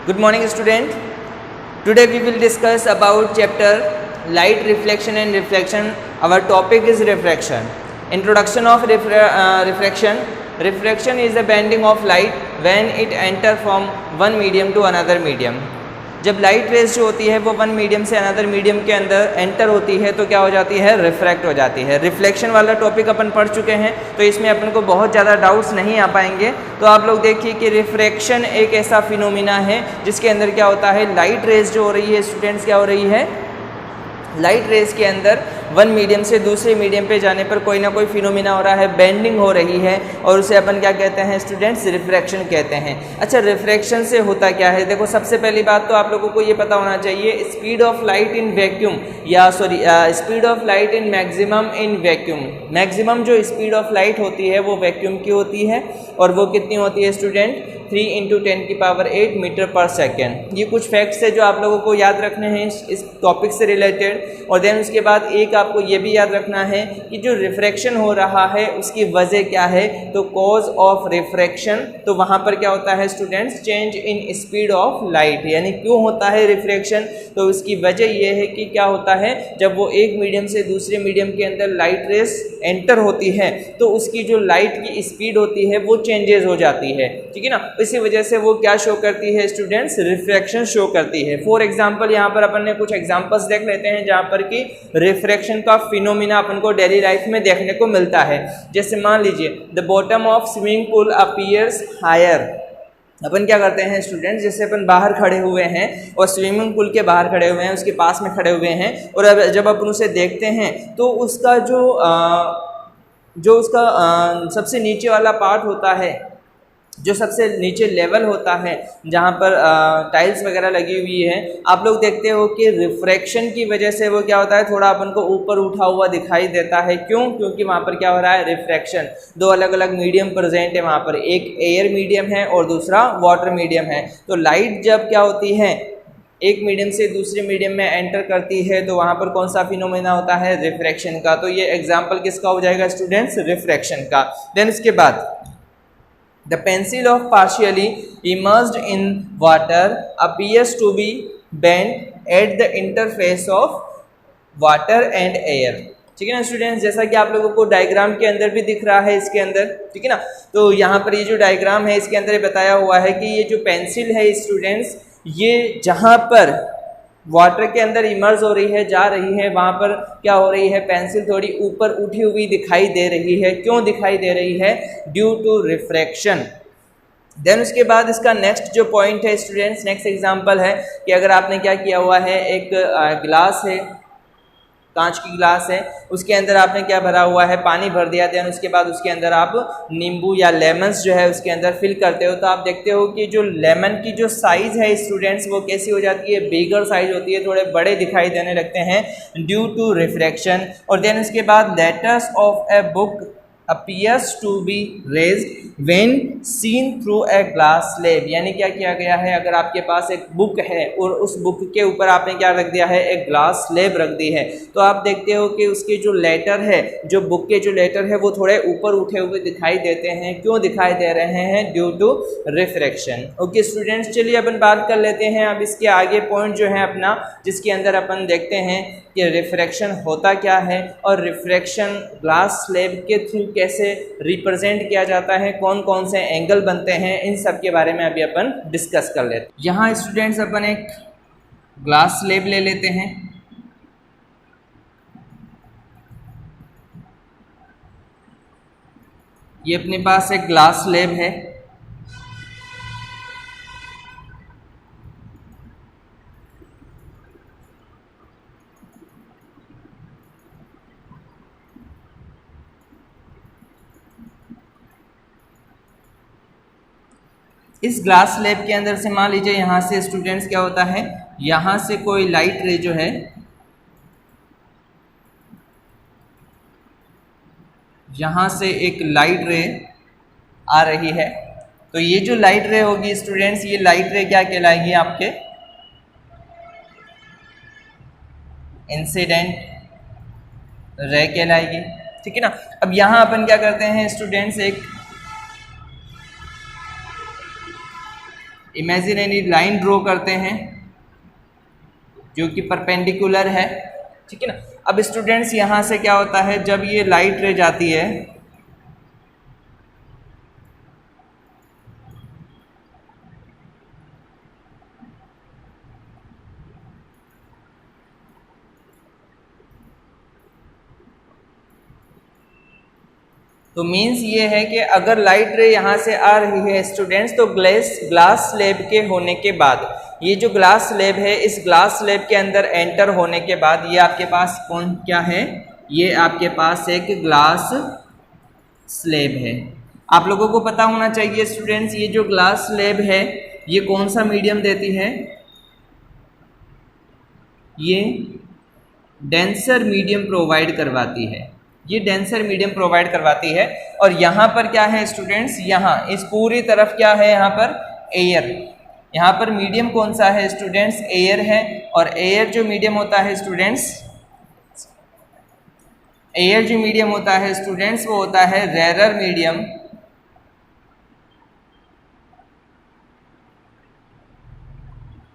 Good morning student. Today we will discuss about chapter light reflection and reflection. Our topic is refraction. Introduction of refraction. Refraction is the bending of light when it enter from one medium to another medium. जब light rays जो होती है वो one medium से another medium के अंदर enter होती है तो क्या हो जाती है, रिफ्रैक्ट हो जाती है। रिफ्लेक्शन वाला टॉपिक अपन पढ़ चुके हैं तो इसमें अपन को बहुत ज़्यादा डाउट्स नहीं आ पाएंगे। तो आप लोग देखिए कि रिफ्रैक्शन एक ऐसा फिनोमिना है जिसके अंदर क्या होता है, लाइट रेज जो हो रही है स्टूडेंट्स, क्या हो रही है, लाइट रेज के अंदर वन मीडियम से दूसरे मीडियम पे जाने पर कोई ना कोई फिनोमिना हो रहा है, बेंडिंग हो रही है और उसे अपन क्या कहते हैं स्टूडेंट्स, रिफ्रैक्शन कहते हैं। अच्छा, रिफ्रैक्शन से होता क्या है, देखो सबसे पहली बात तो आप लोगों को ये पता होना चाहिए, speed of light in vacuum speed of light in maximum in vacuum. Maximum जो स्पीड ऑफ लाइट होती है वो वैक्यूम की होती है और वो कितनी होती है स्टूडेंट, 3 × 10⁸ मीटर पर सेकेंड। ये कुछ फैक्ट्स है जो आप लोगों को याद रखने हैं इस टॉपिक से रिलेटेड। और देन उसके बाद एक आपको ये भी याद रखना है कि जो रिफ्रैक्शन हो रहा है उसकी वजह क्या है, तो कॉज ऑफ रिफ्रैक्शन, तो वहाँ पर क्या होता है students, change in speed of light. यानी क्यों होता है रिफ्रैक्शन, तो उसकी वजह ये है कि क्या होता है, जब वो एक मीडियम से दूसरे मीडियम के अंदर लाइट रेस एंटर होती है तो उसकी जो लाइट की स्पीड होती है वो चेंजेस हो जाती है, ठीक है ना। इसी वजह से वो क्या शो करती है स्टूडेंट्स, रिफ्रैक्शन शो करती है। फॉर एग्जांपल यहाँ पर अपन ने कुछ एग्जांपल्स देख लेते हैं जहाँ पर कि रिफ्रैक्शन का फिनोमिना अपन को डेली लाइफ में देखने को मिलता है। जैसे मान लीजिए the bottom of swimming pool appears higher. अपन क्या करते हैं स्टूडेंट्स, जैसे अपन बाहर खड़े हुए हैं और स्विमिंग पूल के बाहर खड़े हुए हैं, उसके पास में खड़े हुए हैं और अब जब अपन उसे देखते हैं तो उसका जो उसका सबसे नीचे वाला पार्ट होता है, जो सबसे नीचे लेवल होता है जहाँ पर टाइल्स वगैरह लगी हुई है, आप लोग देखते हो कि रिफ्रैक्शन की वजह से वो क्या होता है, थोड़ा अपन को ऊपर उठा हुआ दिखाई देता है। क्यों? क्योंकि वहाँ पर क्या हो रहा है, रिफ्रैक्शन। दो अलग अलग मीडियम प्रेजेंट है वहाँ पर, एक एयर मीडियम है और दूसरा वाटर मीडियम है। तो लाइट जब क्या होती है, एक मीडियम से दूसरे मीडियम में एंटर करती है तो वहाँ पर कौन सा फिनोमेना होता है, रिफ्रैक्शन का। तो ये एग्जाम्पल किसका हो जाएगा स्टूडेंट्स, रिफ्रैक्शन का। देन इसके बाद the pencil of partially immersed in water appears to be bent at the interface of water and air। ठीक है ना स्टूडेंट्स, जैसा कि आप लोगों को डायग्राम के अंदर भी दिख रहा है इसके अंदर, ठीक है ना। तो यहाँ पर ये जो डायग्राम है इसके अंदर बताया हुआ है कि ये जो पेंसिल है स्टूडेंट्स, ये जहाँ पर वाटर के अंदर इमर्ज हो रही है, जा रही है, वहाँ पर क्या हो रही है, पेंसिल थोड़ी ऊपर उठी हुई दिखाई दे रही है। क्यों दिखाई दे रही है, ड्यू टू रिफ्रैक्शन। देन उसके बाद इसका नेक्स्ट जो पॉइंट है स्टूडेंट्स, नेक्स्ट एग्जांपल है कि अगर आपने क्या किया हुआ है, एक ग्लास है, कांच की ग्लास है, उसके अंदर आपने क्या भरा हुआ है, पानी भर दिया। देन उसके बाद उसके अंदर आप नींबू या लेमन्स जो है उसके अंदर फिल करते हो, तो आप देखते हो कि जो लेमन की जो साइज़ है स्टूडेंट्स वो कैसी हो जाती है, बिगर साइज होती है, थोड़े बड़े दिखाई देने लगते हैं ड्यू टू रिफ्रैक्शन। और देन उसके बाद letters of a book appears to be raised when seen through a glass slab। यानी क्या किया गया है, अगर आपके पास एक बुक है और उस बुक के ऊपर आपने क्या रख दिया है, एक ग्लास स्लेब रख दी है, तो आप देखते हो कि उसके जो लेटर है, जो बुक के जो लेटर है वो थोड़े ऊपर उठे हुए दिखाई देते हैं। क्यों दिखाई दे रहे हैं, due to refraction. Okay students, चलिए अपन बात कर लेते हैं अब इसके आगे पॉइंट जो है अपना, जिसके अंदर अपन देखते हैं कि रिफ्रैक्शन होता क्या है और रिफ्रैक्शन ग्लास स्लेब के थ्रू कैसे रिप्रेजेंट किया जाता है, कौन कौन से एंगल बनते हैं, इन सब के बारे में अभी अपन डिस्कस कर लेते हैं। यहाँ स्टूडेंट्स अपन एक ग्लास स्लेब ले लेते हैं। ये अपने पास एक ग्लास स्लेब है। इस ग्लास स्लेब के अंदर से मान लीजिए यहाँ से स्टूडेंट्स क्या होता है, यहाँ से कोई लाइट रे जो है, यहाँ से एक लाइट रे आ रही है, तो ये जो लाइट रे होगी स्टूडेंट्स, ये लाइट रे क्या कहलाएगी, आपके इंसिडेंट रे कहलाएगी, ठीक है ना। अब यहाँ अपन क्या करते हैं स्टूडेंट्स, एक इमेजिनरी लाइन ड्रॉ करते हैं जो कि परपेंडिकुलर है, ठीक है ना। अब स्टूडेंट्स यहाँ से क्या होता है, जब ये लाइट रे जाती है तो मीन्स ये है कि अगर लाइट रे यहाँ से आ रही है स्टूडेंट्स, तो ग्लास स्लैब के होने के बाद, ये जो ग्लास स्लैब है, इस ग्लास स्लैब के अंदर एंटर होने के बाद ये आपके पास कौन क्या है, ये आपके पास एक ग्लास स्लैब है। आप लोगों को पता होना चाहिए स्टूडेंट्स, ये जो ग्लास स्लैब है ये कौन सा मीडियम देती है, ये डेंसर मीडियम प्रोवाइड करवाती है, ये डेंसर मीडियम प्रोवाइड करवाती है। और यहाँ पर क्या है स्टूडेंट्स, यहाँ इस पूरी तरफ क्या है, यहाँ पर एयर, यहाँ पर मीडियम कौन सा है स्टूडेंट्स, एयर है। और एयर जो मीडियम होता है स्टूडेंट्स, एयर जो मीडियम होता है स्टूडेंट्स वो होता है रेरर मीडियम,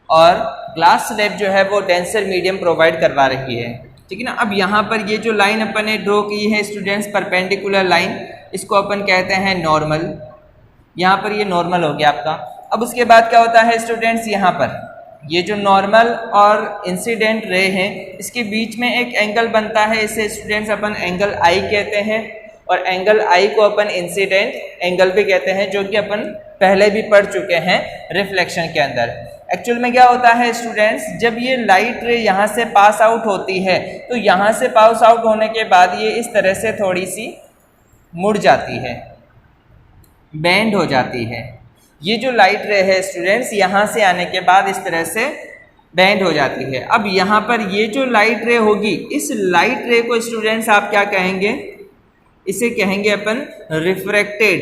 और ग्लास स्लैब जो है वो डेंसर मीडियम प्रोवाइड करवा रही है, ठीक है ना। अब यहाँ पर ये जो लाइन अपन ने ड्रॉ की है स्टूडेंट्स, परपेंडिकुलर लाइन, इसको अपन कहते हैं नॉर्मल। यहाँ पर ये नॉर्मल हो गया आपका। अब उसके बाद क्या होता है स्टूडेंट्स, यहाँ पर ये जो नॉर्मल और इंसिडेंट रे हैं इसके बीच में एक एंगल बनता है, इसे स्टूडेंट्स अपन एंगल आई कहते हैं। और एंगल आई को अपन इंसिडेंट एंगल भी कहते हैं, जो कि अपन पहले भी पढ़ चुके हैं रिफ्लेक्शन के अंदर। एक्चुअल में क्या होता है स्टूडेंट्स, जब ये लाइट रे यहाँ से पास आउट होती है तो यहाँ से पास आउट होने के बाद ये इस तरह से थोड़ी सी मुड़ जाती है, बेंड हो जाती है। ये जो लाइट रे है स्टूडेंट्स, यहाँ से आने के बाद इस तरह से बेंड हो जाती है। अब यहाँ पर ये जो लाइट रे होगी, इस लाइट रे को स्टूडेंट्स आप क्या कहेंगे, इसे कहेंगे अपन रिफ्रैक्टेड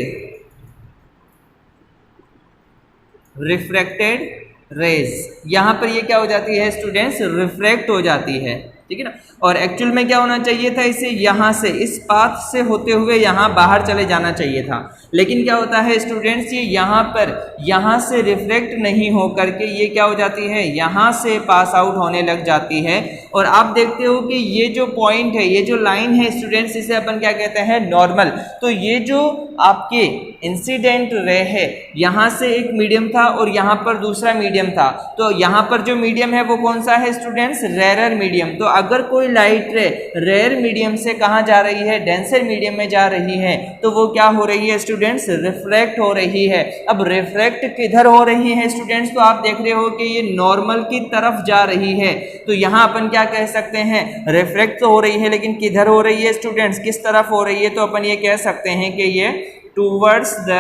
रेज। यहाँ पर ये क्या हो जाती है स्टूडेंट्स, रिफ्रैक्ट हो जाती है, ठीक है ना। और एक्चुअल में क्या होना चाहिए था, इसे यहाँ से इस पाथ से होते हुए यहाँ बाहर चले जाना चाहिए था, लेकिन क्या होता है स्टूडेंट्स, ये यहाँ पर यहाँ से रिफ्लेक्ट नहीं हो करके ये क्या हो जाती है, यहाँ से पास आउट होने लग जाती है। और आप देखते हो कि ये जो पॉइंट है, ये जो लाइन है स्टूडेंट्स, इसे अपन क्या कहते हैं, नॉर्मल। तो ये जो आपके इंसिडेंट रे है, यहाँ से एक मीडियम था और यहाँ पर दूसरा मीडियम था, तो यहाँ पर जो मीडियम है वो कौन सा है स्टूडेंट्स, रेरर मीडियम। तो अगर कोई लाइट रे रेयर मीडियम से कहाँ जा रही है, डेंसर मीडियम में जा रही है, तो वो क्या हो रही है स्टूडेंट्स, रिफ्रैक्ट हो रही है। अब रिफ्रैक्ट किधर हो रही है स्टूडेंट्स, तो आप देख रहे हो कि ये नॉर्मल की तरफ जा रही है, तो यहाँ अपन क्या कह सकते हैं, रिफ्रैक्ट तो हो रही है, लेकिन किधर हो रही है स्टूडेंट्स, किस तरफ हो रही है, तो अपन ये कह सकते हैं कि ये towards the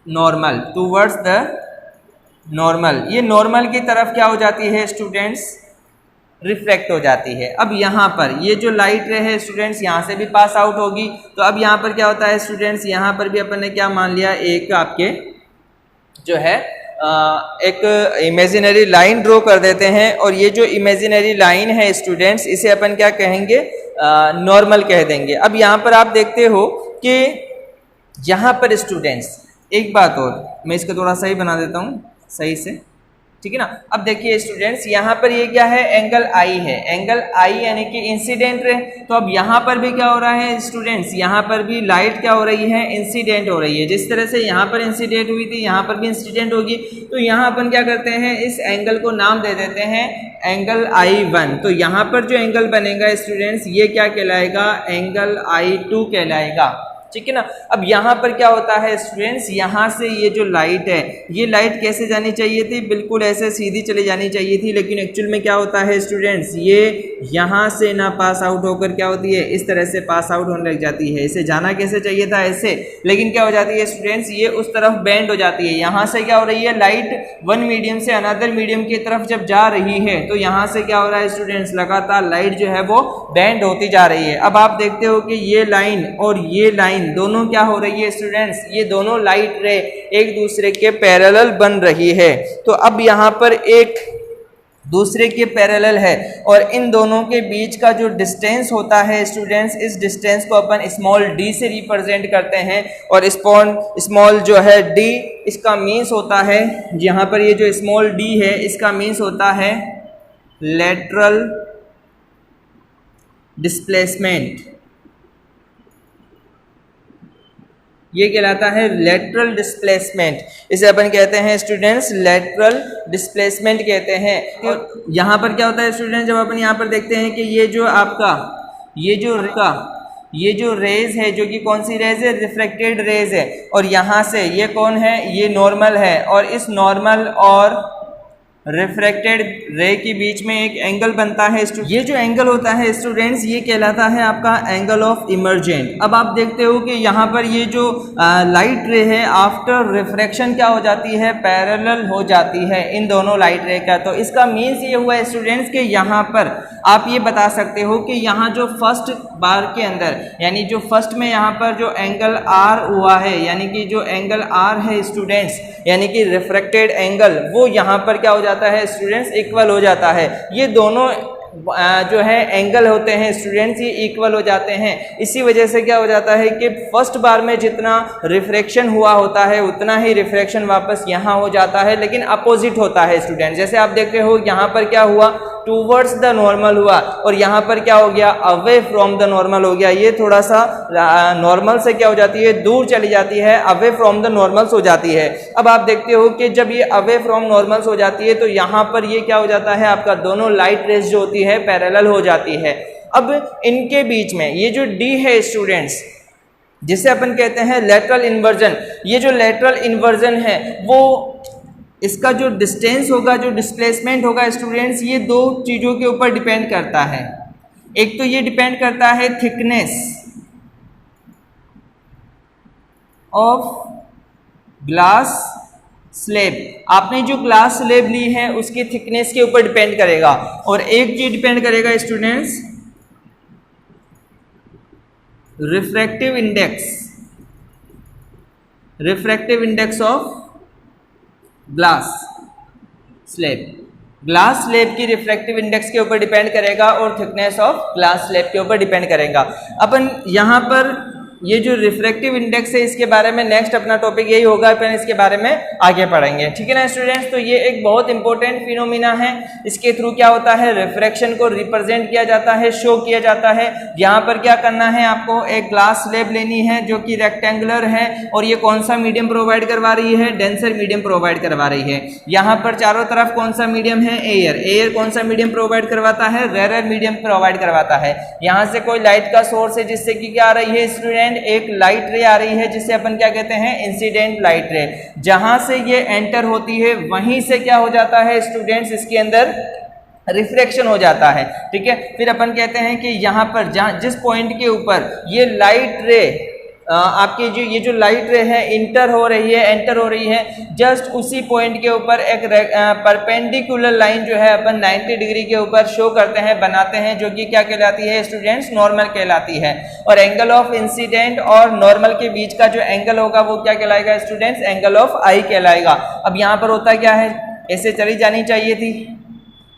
normal, towards the normal, ये नॉर्मल की तरफ क्या हो जाती है स्टूडेंट्स, रिफ्लेक्ट हो जाती है। अब यहाँ पर ये जो लाइट रे है स्टूडेंट्स, यहाँ से भी पास आउट होगी, तो अब यहाँ पर क्या होता है स्टूडेंट्स, यहाँ पर भी अपन ने क्या मान लिया, एक आपके जो है एक इमेजिनरी लाइन ड्रॉ कर देते हैं। और ये जो इमेजिनरी लाइन है स्टूडेंट्स, इसे अपन क्या कहेंगे, नॉर्मल कह देंगे। अब यहाँ पर आप देखते हो कि यहाँ पर स्टूडेंट्स, एक बात और मैं इसको थोड़ा सही बना देता हूँ, सही से, ठीक है ना। अब देखिए स्टूडेंट्स, यहाँ पर ये क्या है, एंगल आई है, एंगल आई यानी कि इंसिडेंट रे। तो अब यहाँ पर भी क्या हो रहा है स्टूडेंट्स, यहाँ पर भी लाइट क्या हो रही है, इंसिडेंट हो रही है। जिस तरह से यहाँ पर इंसिडेंट हुई थी, यहाँ पर भी इंसिडेंट होगी। तो यहाँ अपन क्या करते हैं, इस एंगल को नाम दे देते हैं एंगल I1। तो यहाँ पर जो एंगल बनेगा स्टूडेंट्स, ये क्या कहलाएगा, एंगल I2 कहलाएगा, ठीक है ना। अब यहाँ पर क्या होता है स्टूडेंट्स, यहाँ से ये जो लाइट है, ये लाइट कैसे जानी चाहिए थी, बिल्कुल ऐसे सीधी चली जानी चाहिए थी, लेकिन एक्चुअल में क्या होता है स्टूडेंट्स, ये यहाँ से ना पास आउट होकर क्या होती है, इस तरह से पास आउट होने लग जाती है। इसे जाना कैसे चाहिए था, ऐसे, लेकिन क्या हो जाती है स्टूडेंट्स, ये उस तरफ बेंड हो जाती है। यहाँ से क्या हो रही है, लाइट वन मीडियम से अनदर मीडियम की तरफ जब जा रही है, तो यहाँ से क्या हो रहा है स्टूडेंट्स, लगातार लाइट जो है वो बेंड होती जा रही है। अब आप देखते हो कि ये लाइन और ये लाइन दोनों क्या हो रही है स्टूडेंट्स, ये दोनों लाइट रे एक दूसरे के पैरेलल बन रही है। तो अब यहाँ पर एक दूसरे के पैरेलल है और इन दोनों के बीच का जो डिस्टेंस होता है स्टूडेंट्स, इस डिस्टेंस को अपन स्मॉल d से रिप्रेजेंट करते हैं और स्मॉल जो है d इसका मीन्स होता है, यहाँ पर ये जो स्मॉल d है इसका मीन्स होता है लेटरल डिस्प्लेसमेंट। ये कहलाता है लेटरल डिस्प्लेसमेंट, इसे अपन कहते हैं स्टूडेंट्स लेटरल डिस्प्लेसमेंट कहते हैं। तो यहाँ पर क्या होता है स्टूडेंट्स, जब अपन यहाँ पर देखते हैं कि ये जो आपका ये जो रेज है, जो कि कौन सी रेज है, रिफ्रैक्टेड रेज है, और यहाँ से ये कौन है, ये नॉर्मल है, और इस नॉर्मल और रिफ्रैक्टेड रे के बीच में एक एंगल बनता है। ये जो एंगल होता है स्टूडेंट्स, ये कहलाता है आपका एंगल ऑफ इमर्जेंट। अब आप देखते हो कि यहाँ पर ये जो लाइट रे है आफ्टर रिफ्रैक्शन क्या हो जाती है, पैरेलल हो जाती है इन दोनों लाइट रे का। तो इसका मीन्स ये हुआ स्टूडेंट्स कि यहाँ पर आप ये बता सकते हो कि यहाँ जो फर्स्ट बार के अंदर, यानी जो फर्स्ट में यहाँ पर जो एंगल आर हुआ है, यानी कि जो एंगल आर है स्टूडेंट्स, यानी कि रिफ्रैक्टेड एंगल, वो यहाँ पर क्या हो जाता है स्टूडेंट्स, इक्वल हो जाता है। ये दोनों जो है एंगल होते हैं स्टूडेंट्स, ये इक्वल हो जाते हैं। इसी वजह से क्या हो जाता है कि फर्स्ट बार में जितना रिफ्रैक्शन हुआ होता है उतना ही रिफ्रैक्शन वापस यहाँ हो जाता है, लेकिन अपोजिट होता है स्टूडेंट। जैसे आप देख रहे हो यहाँ पर क्या हुआ, टूवर्ड्स द नॉर्मल हुआ, और यहाँ पर क्या हो गया, अवे फ्रॉम द नॉर्मल हो गया। ये थोड़ा सा नॉर्मल से क्या हो जाती है, दूर चली जाती है, अवे फ्रॉम द नॉर्मल्स हो जाती है। अब आप देखते हो कि जब ये अवे फ्रॉम नॉर्मल्स हो जाती है तो यहाँ पर ये क्या हो जाता है, आपका दोनों लाइट रेज जो होती है पैरेलल हो जाती है। अब इनके बीच में ये जो डी है स्टूडेंट्स, जिसे अपन कहते हैं लेटरल इन्वर्जन, ये जो लेटरल इन्वर्जन है वो इसका जो डिस्टेंस होगा, जो डिस्प्लेसमेंट होगा स्टूडेंट्स, ये दो चीज़ों के ऊपर डिपेंड करता है। एक तो ये डिपेंड करता है थिकनेस ऑफ ग्लास स्लेब, आपने जो ग्लास स्लेब ली है उसकी थिकनेस के ऊपर डिपेंड करेगा। और एक चीज डिपेंड करेगा students, refractive index of glass slab. Glass slab की रिफ्रैक्टिव इंडेक्स के ऊपर डिपेंड करेगा और थिकनेस ऑफ ग्लास स्लेब के ऊपर डिपेंड करेगा। अपन यहाँ पर ये जो रिफ्रैक्टिव इंडेक्स है इसके बारे में नेक्स्ट अपना टॉपिक यही होगा, अपन इसके बारे में आगे पढ़ेंगे, ठीक है ना स्टूडेंट्स। तो ये एक बहुत इंपॉर्टेंट फिनोमिना है, इसके थ्रू क्या होता है, रिफ्रैक्शन को रिप्रेजेंट किया जाता है, शो किया जाता है। यहाँ पर क्या करना है, आपको एक ग्लास स्लेब लेनी है जो कि रेक्टेंगुलर है, और ये कौन सा मीडियम प्रोवाइड करवा रही है, डेंसर मीडियम प्रोवाइड करवा रही है। यहाँ पर चारों तरफ कौन सा मीडियम है, एयर कौन सा मीडियम प्रोवाइड करवाता है, रेयर मीडियम प्रोवाइड करवाता है। यहाँ से कोई लाइट का सोर्स है जिससे कि क्या आ रही है स्टूडेंट, एक लाइट रे आ रही है जिसे अपन क्या कहते हैं, इंसिडेंट लाइट रे। जहां से ये एंटर होती है वहीं से क्या हो जाता है स्टूडेंट्स, इसके अंदर रिफ्रैक्शन हो जाता है, ठीक है। फिर अपन कहते हैं कि यहाँ पर जिस पॉइंट के ऊपर ये लाइट रे आपकी जो ये जो लाइट रे है एंटर हो रही है, जस्ट उसी पॉइंट के ऊपर एक परपेंडिकुलर लाइन जो है अपन 90 डिग्री के ऊपर शो करते हैं, बनाते हैं, जो कि क्या कहलाती है स्टूडेंट्स, नॉर्मल कहलाती है। और एंगल ऑफ इंसिडेंट और नॉर्मल के बीच का जो एंगल होगा वो क्या कहलाएगा स्टूडेंट्स, एंगल ऑफ आई कहलाएगा। अब यहाँ पर होता क्या है, ऐसे चली जानी चाहिए थी,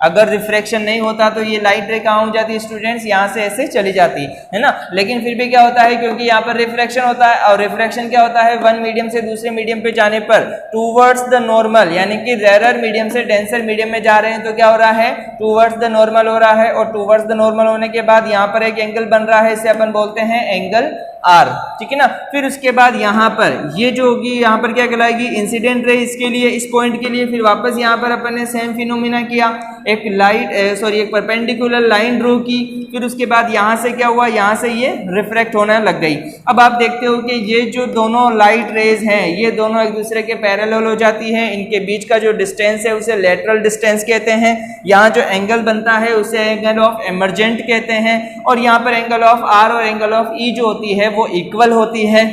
अगर रिफ्रैक्शन नहीं होता तो ये लाइट रे कहाँ हो जाती स्टूडेंट्स, यहाँ से ऐसे चली जाती है ना। लेकिन फिर भी क्या होता है, क्योंकि यहाँ पर रिफ्रैक्शन होता है, और रिफ्रैक्शन क्या होता है, वन मीडियम से दूसरे मीडियम पे जाने पर टूवर्ड्स द नॉर्मल, यानी कि रेयर मीडियम से डेंसर मीडियम में जा रहे हैं तो क्या हो रहा है, टूवर्ड्स द नॉर्मल हो रहा है। और टूवर्ड्स द नॉर्मल होने के बाद यहाँ पर एक एंगल बन रहा है, इसे अपन बोलते हैं एंगल आर, ठीक है ना। फिर उसके बाद यहाँ पर ये जो होगी, यहाँ पर क्या कहलाएगी, इंसिडेंट रे इसके लिए, इस पॉइंट के लिए। फिर वापस यहाँ पर अपन ने सेम फिनोमिना किया, एक एक परपेंडिकुलर लाइन ड्रॉ की। फिर उसके बाद यहाँ से क्या हुआ, यहाँ से ये रिफ्रैक्ट होने लग गई। अब आप देखते हो कि ये जो दोनों लाइट रेज हैं ये दोनों एक दूसरे के पैरेलल हो जाती हैं, इनके बीच का जो डिस्टेंस है उसे लेटरल डिस्टेंस कहते हैं। यहाँ जो एंगल बनता है उसे एंगल ऑफ इमर्जेंट कहते हैं, और यहाँ पर एंगल ऑफ आर और एंगल ऑफ ई जो होती है वो इक्वल होती है।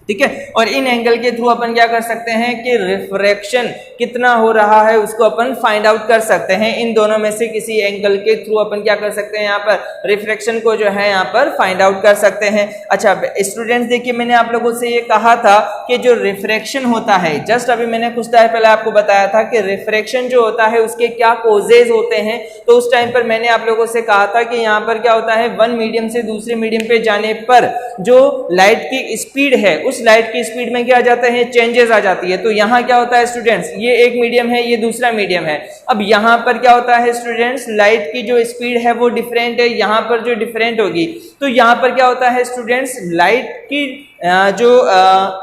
ठीक है। और इन एंगल के थ्रू अपन क्या कर सकते हैं कि रिफ्रैक्शन कितना हो रहा है उसको अपन फाइंड आउट कर सकते हैं। इन दोनों में से किसी एंगल के थ्रू अपन क्या कर सकते हैं, यहाँ पर रिफ्रैक्शन को जो है यहाँ पर फाइंड आउट कर सकते हैं। अच्छा स्टूडेंट्स देखिए, मैंने आप लोगों से ये कहा था कि जो रिफ्रैक्शन होता है, जस्ट अभी मैंने कुछ टाइम पहले आपको बताया था कि रिफ्रैक्शन जो होता है उसके क्या कोजेज होते हैं। तो उस टाइम पर मैंने आप लोगों से कहा था कि यहाँ पर क्या होता है, वन मीडियम से दूसरे मीडियम पे जाने पर जो लाइट की स्पीड है उस लाइट की स्पीड में क्या आ जाता है, चेंजेस आ जाती है। तो यहाँ क्या होता है स्टूडेंट्स, ये एक मीडियम है, ये दूसरा मीडियम है। अब यहाँ पर क्या होता है स्टूडेंट्स, लाइट की जो स्पीड है वो डिफरेंट है, यहाँ पर जो डिफरेंट होगी। तो यहाँ पर क्या होता है स्टूडेंट्स, लाइट की जो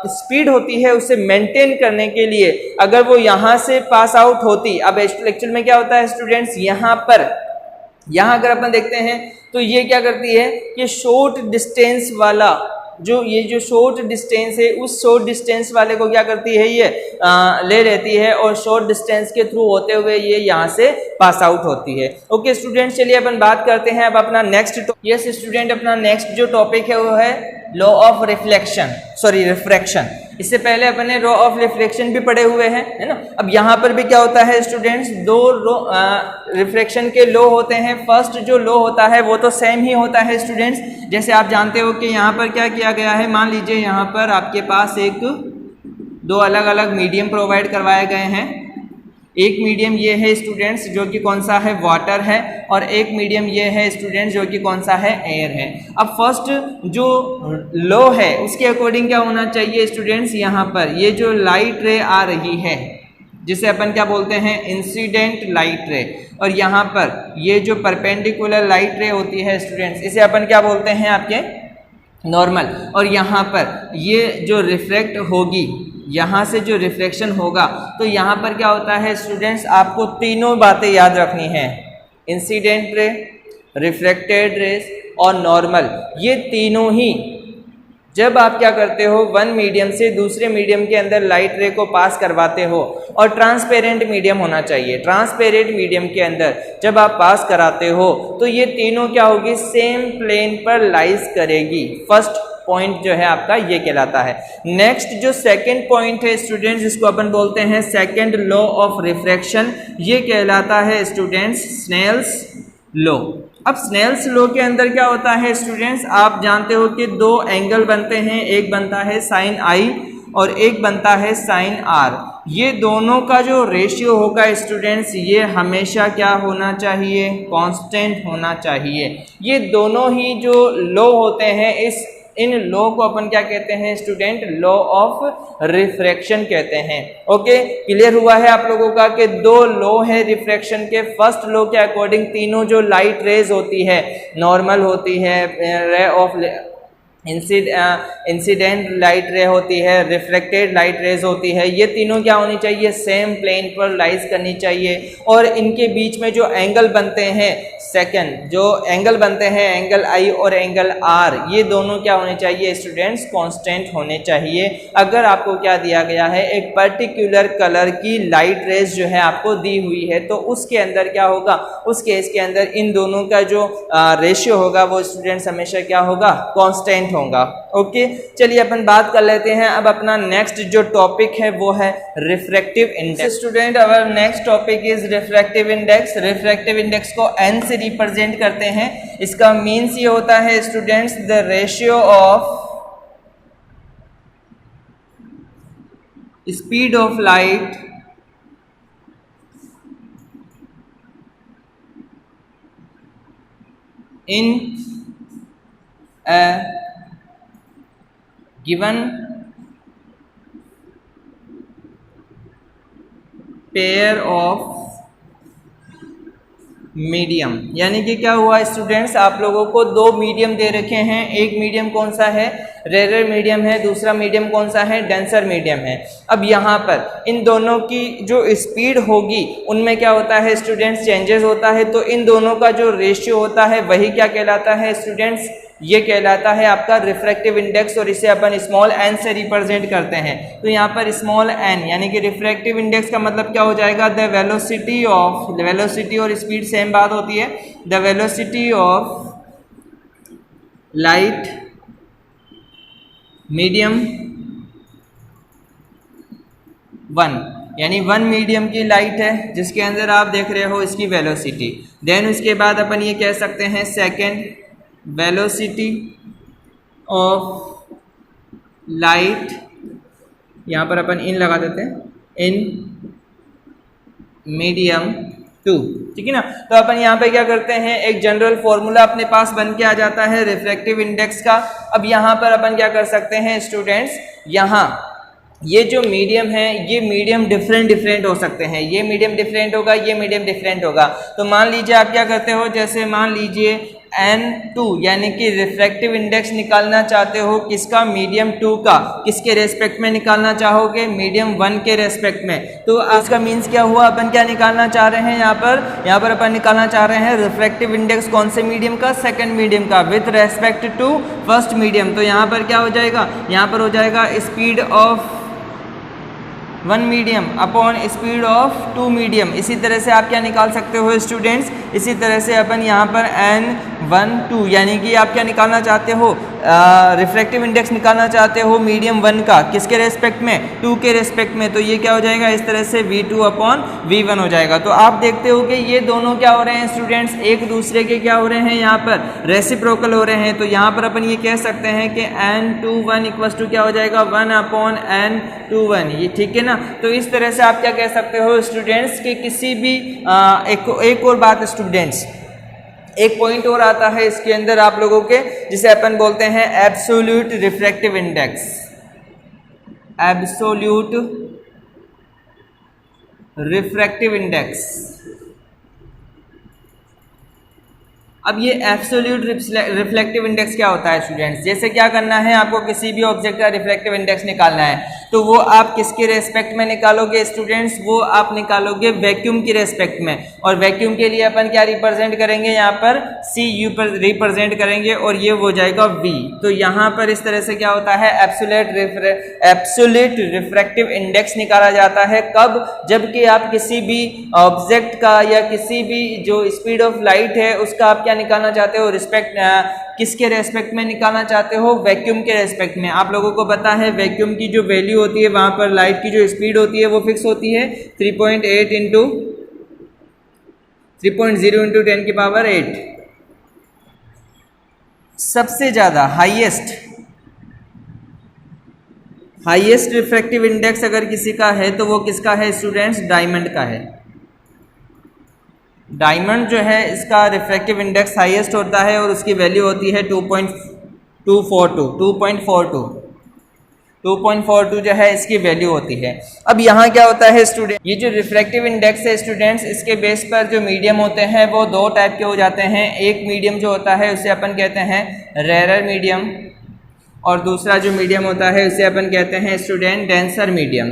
स्पीड होती है उसे मेंटेन करने के लिए अगर वो यहाँ से पास आउट होती, अब एक्चुअल में क्या होता है स्टूडेंट्स, यहाँ अगर अपन देखते हैं तो ये क्या करती है कि शॉर्ट डिस्टेंस वाला ये जो शॉर्ट डिस्टेंस है उस शॉर्ट डिस्टेंस वाले को क्या करती है, ये ले लेती है और शॉर्ट डिस्टेंस के थ्रू होते हुए ये यहाँ से पास आउट होती है। ओके स्टूडेंट, चलिए अपन बात करते हैं अब अपना नेक्स्ट। यस स्टूडेंट, अपना नेक्स्ट जो टॉपिक है वो है लॉ ऑफ रिफ्रैक्शन। इससे पहले अपन ने लॉ ऑफ रिफ्लेक्शन भी पढ़े हुए हैं, है ना। अब यहाँ पर भी क्या होता है स्टूडेंट्स, दो रिफ्रैक्शन के लॉ होते हैं। फर्स्ट जो लॉ होता है वो तो सेम ही होता है स्टूडेंट्स। जैसे आप जानते हो कि यहाँ पर क्या किया गया है, मान लीजिए यहाँ पर आपके पास दो अलग अलग मीडियम प्रोवाइड करवाए गए हैं। एक मीडियम ये है स्टूडेंट्स जो कि कौन सा है, वाटर है, और एक मीडियम ये है स्टूडेंट्स जो कि कौन सा है, एयर है। अब फर्स्ट जो लॉ है उसके अकॉर्डिंग क्या होना चाहिए स्टूडेंट्स, यहाँ पर ये जो लाइट रे आ रही है जिसे अपन क्या बोलते हैं, इंसिडेंट लाइट रे, और यहाँ पर ये जो परपेंडिकुलर लाइट रे होती है स्टूडेंट्स इसे अपन क्या बोलते हैं, आपके नॉर्मल। और यहाँ पर ये जो रिफ्रैक्ट होगी, यहाँ से जो रिफ्लेक्शन होगा, तो यहाँ पर क्या होता है स्टूडेंट्स, आपको तीनों बातें याद रखनी है, इंसिडेंट रे, रिफ्लेक्टेड रेस और नॉर्मल। ये तीनों ही जब आप क्या करते हो, वन मीडियम से दूसरे मीडियम के अंदर लाइट रे को पास करवाते हो, और ट्रांसपेरेंट मीडियम होना चाहिए। ट्रांसपेरेंट मीडियम के अंदर जब आप पास कराते हो तो ये तीनों क्या होगी, सेम प्लेन पर लाइज करेगी। फर्स्ट पॉइंट जो है आपका ये कहलाता है। नेक्स्ट जो सेकंड पॉइंट है स्टूडेंट्स, इसको अपन बोलते हैं सेकंड लॉ ऑफ रिफ्रैक्शन। ये कहलाता है स्टूडेंट्स स्नेल्स लॉ। अब स्नेल्स लॉ के अंदर क्या होता है स्टूडेंट्स, आप जानते हो कि दो एंगल बनते हैं, एक बनता है साइन आई और एक बनता है साइन आर। ये दोनों का जो रेशियो होगा स्टूडेंट्स, ये हमेशा क्या होना चाहिए, कांस्टेंट होना चाहिए। ये दोनों ही जो लॉ होते हैं, इन लॉ को अपन क्या कहते हैं स्टूडेंट, लॉ ऑफ रिफ्रैक्शन कहते हैं। ओके, क्लियर हुआ है आप लोगों का कि दो लॉ है रिफ्रैक्शन के। फर्स्ट लॉ के अकॉर्डिंग तीनों जो लाइट रेज होती है, नॉर्मल होती है, रे ऑफ इंसिडेंट लाइट रे होती है, रिफ्लेक्टेड लाइट रेज होती है, ये तीनों क्या होनी चाहिए, सेम प्लेन पर लाइज करनी चाहिए। और इनके बीच में जो एंगल बनते हैं, सेकंड जो एंगल बनते हैं, एंगल आई और एंगल आर, ये दोनों क्या होने चाहिए स्टूडेंट्स, कांस्टेंट होने चाहिए। अगर आपको क्या दिया गया है, एक पर्टिकुलर कलर की लाइट रेज जो है आपको दी हुई है, तो उसके अंदर क्या होगा, उस केस के अंदर इन दोनों का जो रेशियो होगा वो स्टूडेंट्स हमेशा क्या होगा, कांस्टेंट होगा। ओके, चलिए अपन बात कर लेते हैं अब अपना नेक्स्ट जो टॉपिक है वो है refractive index. Student our next topic is refractive index. Refractive index को n से रिप्रेजेंट करते हैं। इसका मीन्स ये होता है students, the ratio of speed of light in a given pair of medium. यानी कि क्या हुआ स्टूडेंट्स, आप लोगों को दो मीडियम दे रखे हैं। एक मीडियम कौन सा है, रेयर मीडियम है, दूसरा मीडियम कौन सा है, डेंसर मीडियम है। अब यहाँ पर इन दोनों की जो स्पीड होगी उनमें क्या होता है स्टूडेंट्स, चेंजेस होता है। तो इन दोनों का जो रेशियो होता है वही क्या कहलाता है स्टूडेंट्स, ये कहलाता है आपका रिफ्रैक्टिव इंडेक्स, और इसे अपन स्मॉल n से रिप्रेजेंट करते हैं। तो यहाँ पर स्मॉल n यानी कि रिफ्रैक्टिव इंडेक्स का मतलब क्या हो जाएगा, द वेलोसिटी ऑफ, वेलोसिटी और स्पीड सेम बात होती है, the velocity of light medium 1, यानी 1 मीडियम की लाइट है जिसके अंदर आप देख रहे हो इसकी वेलोसिटी। देन उसके बाद अपन ये कह सकते हैं सेकेंड, वेलोसिटी ऑफ लाइट, यहाँ पर अपन इन लगा देते हैं, इन मीडियम 2, ठीक है ना। तो अपन यहाँ पे क्या करते हैं, एक जनरल फॉर्मूला अपने पास बन के आ जाता है रिफ्रैक्टिव इंडेक्स का। अब यहाँ पर अपन क्या कर सकते हैं स्टूडेंट्स, यहाँ ये जो मीडियम है ये मीडियम डिफरेंट हो सकते हैं, ये मीडियम डिफरेंट होगा, ये मीडियम डिफरेंट होगा। तो मान लीजिए आप क्या करते हो, जैसे मान लीजिए N2 यानी कि रिफ्रैक्टिव इंडेक्स निकालना चाहते हो किसका, मीडियम 2 का, किसके रेस्पेक्ट में निकालना चाहोगे, मीडियम 1 के रेस्पेक्ट में। तो इसका मीन्स क्या हुआ, अपन क्या निकालना चाह रहे हैं यहाँ पर अपन निकालना चाह रहे हैं रिफ्रैक्टिव इंडेक्स कौन से मीडियम का, सेकंड मीडियम का, with respect to first medium. तो यहाँ पर क्या हो जाएगा, यहाँ पर हो जाएगा speed of 1 medium upon speed of 2 medium. इसी तरह से आप क्या निकाल सकते हो स्टूडेंट्स, इसी तरह से अपन यहाँ पर N12 यानी कि आप क्या निकालना चाहते हो, रिफ्रैक्टिव इंडेक्स निकालना चाहते हो मीडियम 1 का, किसके रेस्पेक्ट में, 2 के रेस्पेक्ट में। तो ये क्या हो जाएगा, इस तरह से V2 अपॉन V1 हो जाएगा। तो आप देखते हो कि ये दोनों क्या हो रहे हैं स्टूडेंट्स, एक दूसरे के क्या हो रहे हैं, यहाँ पर रेसिप्रोकल हो रहे हैं। तो यहाँ पर अपन ये कह सकते हैं कि N21 इक्वल्स टू क्या हो जाएगा, 1 अपॉन N21, ये ठीक है ना। तो इस तरह से आप क्या कह सकते हो स्टूडेंट्स कि किसी भी एक और बात स्टूडेंट्स, एक पॉइंट और आता है इसके अंदर आप लोगों के, जिसे अपन बोलते हैं absolute refractive index, absolute refractive index. अब ये एब्सोल्यूट रिफ्लेक्टिव इंडेक्स क्या होता है स्टूडेंट्स, जैसे क्या करना है आपको, किसी भी ऑब्जेक्ट का रिफ्लेक्टिव इंडेक्स निकालना है, तो वो आप किसके रेस्पेक्ट में निकालोगे स्टूडेंट्स, वो आप निकालोगे वैक्यूम की रेस्पेक्ट में। और वैक्यूम के लिए अपन क्या रिप्रेजेंट करेंगे, यहाँ पर CU पर रिप्रेजेंट करेंगे और ये हो जाएगा V। तो यहाँ पर इस तरह से क्या होता है, एब्सोल्यूट रिफ्रैक्टिव इंडेक्स निकाला जाता है। कब, जबकि आप किसी भी ऑब्जेक्ट का या किसी भी जो स्पीड ऑफ लाइट है उसका आप क्या निकालना चाहते हो, किसके रेस्पेक्ट में निकालना चाहते हो, वैक्यूम के रेस्पेक्ट में। आप लोगों को पता है वैक्यूम की जो वैल्यू होती है, वहां पर लाइट की जो स्पीड होती है वो फिक्स होती है 3.0 इंटू 10 की पावर 8। सबसे ज्यादा हाईएस्ट रिफ्रैक्टिव इंडेक्स अगर किसी का है तो वो किसका है स्टूडेंट्स, डायमंड का है। डायमंड जो है इसका रिफ्रैक्टिव इंडेक्स हाईएस्ट होता है और उसकी वैल्यू होती है 2.42 जो है इसकी वैल्यू होती है। अब यहाँ क्या होता है स्टूडेंट, ये जो रिफ्रैक्टिव इंडेक्स है स्टूडेंट्स, इसके बेस पर जो मीडियम होते हैं वो दो टाइप के हो जाते हैं। एक मीडियम जो होता है उसे अपन कहते हैं रेयर मीडियम, और दूसरा जो मीडियम होता है उसे अपन कहते हैं स्टूडेंट डेंसर मीडियम।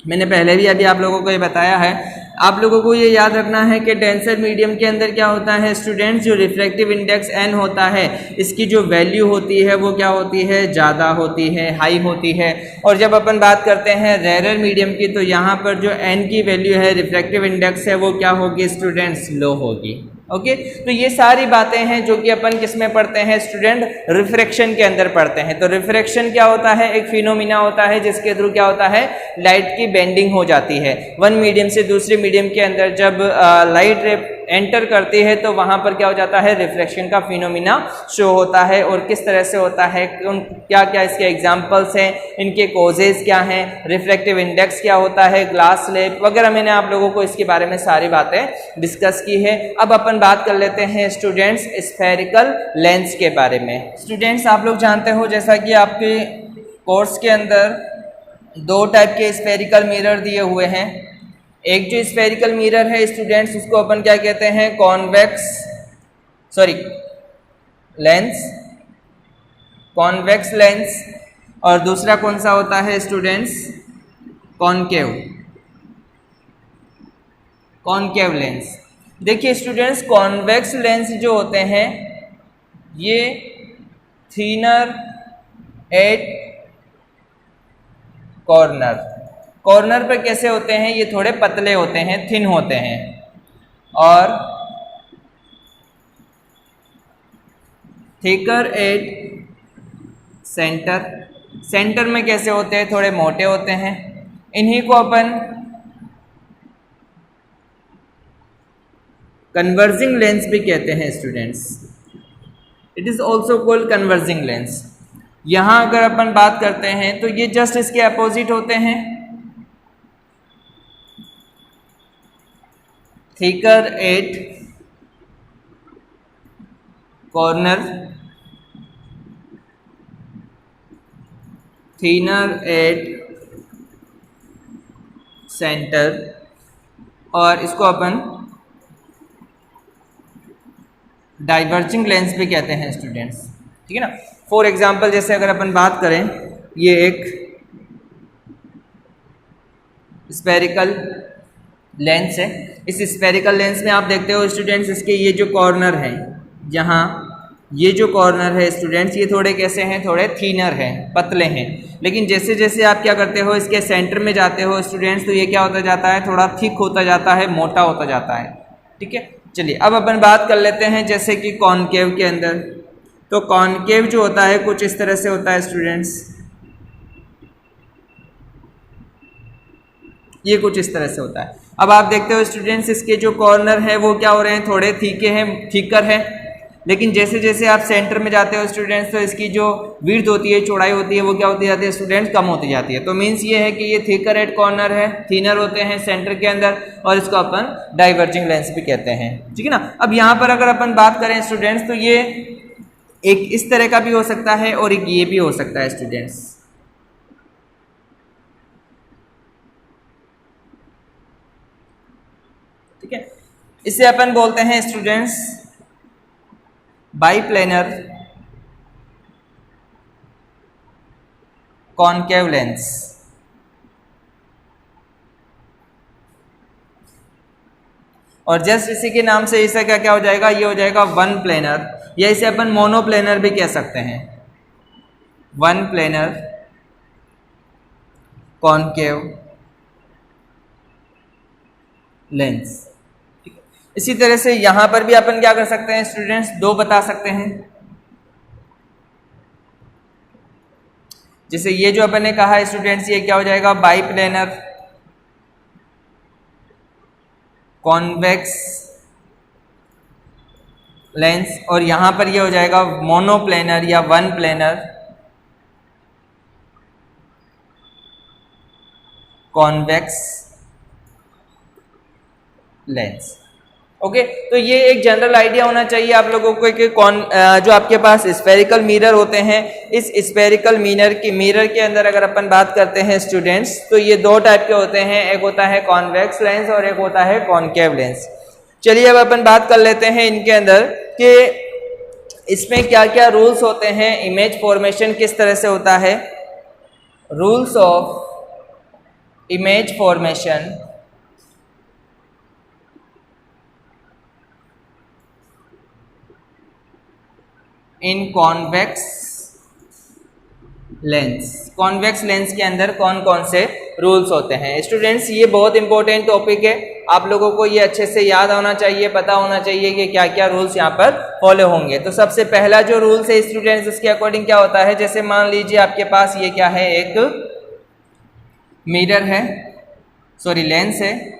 मैंने पहले भी अभी आप लोगों को ये बताया है। आप लोगों को ये याद रखना है कि डेंसर मीडियम के अंदर क्या होता है स्टूडेंट्स, जो रिफ्रैक्टिव इंडेक्स N होता है इसकी जो वैल्यू होती है वो क्या होती है, ज़्यादा होती है, हाई होती है। और जब अपन बात करते हैं रेयर मीडियम की, तो यहाँ पर जो N की वैल्यू है, रिफ्रैक्टिव इंडेक्स है, वो क्या होगी स्टूडेंट्स, लो होगी। ओके तो ये सारी बातें हैं जो कि अपन किस में पढ़ते हैं स्टूडेंट, रिफ्रैक्शन के अंदर पढ़ते हैं। तो रिफ्रैक्शन क्या होता है, एक फिनोमिना होता है जिसके थ्रू क्या होता है, लाइट की बेंडिंग हो जाती है। वन मीडियम से दूसरे मीडियम के अंदर जब लाइट एंटर करती है तो वहां पर क्या हो जाता है, रिफ्रैक्शन का फिनोमिना शो होता है। और किस तरह से होता है, क्या क्या इसके एग्जांपल्स हैं, इनके कॉजेज क्या हैं, रिफ्रैक्टिव इंडेक्स क्या होता है, ग्लास स्लैब वगैरह, मैंने आप लोगों को इसके बारे में सारी बातें डिस्कस की है। अब अपन बात कर लेते हैं स्टूडेंट्स स्फेरिकल लेंस के बारे में। स्टूडेंट्स आप लोग जानते हो, जैसा कि आपके कोर्स के अंदर दो टाइप के स्फेरिकल मिरर दिए हुए हैं। एक जो स्फेरिकल मिरर है स्टूडेंट्स, उसको अपन क्या कहते हैं, कॉन्वेक्स लेंस, और दूसरा कौन सा होता है स्टूडेंट्स, कॉनकेव लेंस। देखिए स्टूडेंट्स, कॉन्वेक्स लेंस जो होते हैं ये थिनर एट कॉर्नर पर कैसे होते हैं, ये थोड़े पतले होते हैं, थिन होते हैं। और थिकर एट सेंटर में कैसे होते हैं, थोड़े मोटे होते हैं। इन्हीं को अपन कन्वर्जिंग लेंस भी कहते हैं students. It is also called converging lens. यहां अगर अपन बात करते हैं तो ये जस्ट इसके अपोजिट होते हैं। Thicker at corner, thinner at centre, और इसको अपन डाइवर्जिंग लेंस भी कहते हैं स्टूडेंट्स, ठीक है ना। फॉर एग्जांपल जैसे अगर अपन बात करें, ये एक स्फेरिकल लेंस है। इस स्फेरिकल लेंस में आप देखते हो स्टूडेंट्स, इसके ये जो कॉर्नर हैं, यहाँ ये जो कॉर्नर है स्टूडेंट्स, ये थोड़े कैसे हैं, थोड़े थीनर हैं, पतले हैं। लेकिन जैसे जैसे आप क्या करते हो, इसके सेंटर में जाते हो स्टूडेंट्स, तो ये क्या होता जाता है, थोड़ा थिक होता जाता है, मोटा होता जाता है, ठीक है। चलिए अब अपन बात कर लेते हैं जैसे कि कॉनकेव के अंदर। तो कॉनकेव जो होता है कुछ इस तरह से होता है स्टूडेंट्स, ये कुछ इस तरह से होता है। अब आप देखते हो स्टूडेंट्स, इसके जो कॉर्नर है वो क्या हो रहे हैं, थोड़े थीके हैं, थीकर है। लेकिन जैसे जैसे आप सेंटर में जाते हो स्टूडेंट्स, तो इसकी जो विड्थ होती है, चौड़ाई होती है, वो क्या होती जाती है स्टूडेंट्स, कम होती जाती है। तो मीन्स ये है कि ये थिकर एट कॉर्नर है, थिनर होते हैं सेंटर के अंदर, और इसको अपन डाइवर्जिंग लेंस भी कहते हैं, ठीक है ना। अब यहाँ पर अगर अपन बात करें स्टूडेंट्स, तो ये एक इस तरह का भी हो सकता है और एक ये भी हो सकता है स्टूडेंट्स, ठीक है। इसे अपन बोलते हैं स्टूडेंट्स बाइप्लेनर कॉनकेव लेंस। और जस्ट इसी के नाम से इसका क्या क्या हो जाएगा, ये हो जाएगा वन प्लेनर, या इसे अपन मोनोप्लेनर भी कह सकते हैं, वन प्लेनर कॉनकेव लेंस। इसी तरह से यहां पर भी अपन क्या कर सकते हैं स्टूडेंट्स, दो बता सकते हैं। जैसे ये जो अपन ने कहा स्टूडेंट्स, ये क्या हो जाएगा, बाइप्लेनर कॉन्वेक्स लेंस, और यहां पर ये हो जाएगा मोनोप्लेनर या one planar convex lens. Okay, तो ये एक जनरल आइडिया होना चाहिए आप लोगों को कि जो आपके पास स्फेरिकल मिरर होते हैं, इस स्फेरिकल मिरर के अंदर अगर अपन बात करते हैं स्टूडेंट्स, तो ये दो टाइप के होते हैं, एक होता है कॉन्वेक्स लेंस और एक होता है कॉनकेव लेंस। चलिए अब अपन बात कर लेते हैं इनके अंदर कि इसमें क्या क्या रूल्स होते हैं, इमेज फॉर्मेशन किस तरह से होता है। Rules of image formation in convex lens. Convex lens के अंदर कौन कौन से रूल्स होते हैं स्टूडेंट्स, ये बहुत इंपॉर्टेंट टॉपिक है, आप लोगों को ये अच्छे से याद होना चाहिए, पता होना चाहिए कि क्या क्या रूल्स यहाँ पर फॉलो होंगे। तो सबसे पहला जो रूल्स है स्टूडेंट्स, उसके अकॉर्डिंग क्या होता है, जैसे मान लीजिए आपके पास ये क्या है, एक मिरर है, सॉरी लेंस है,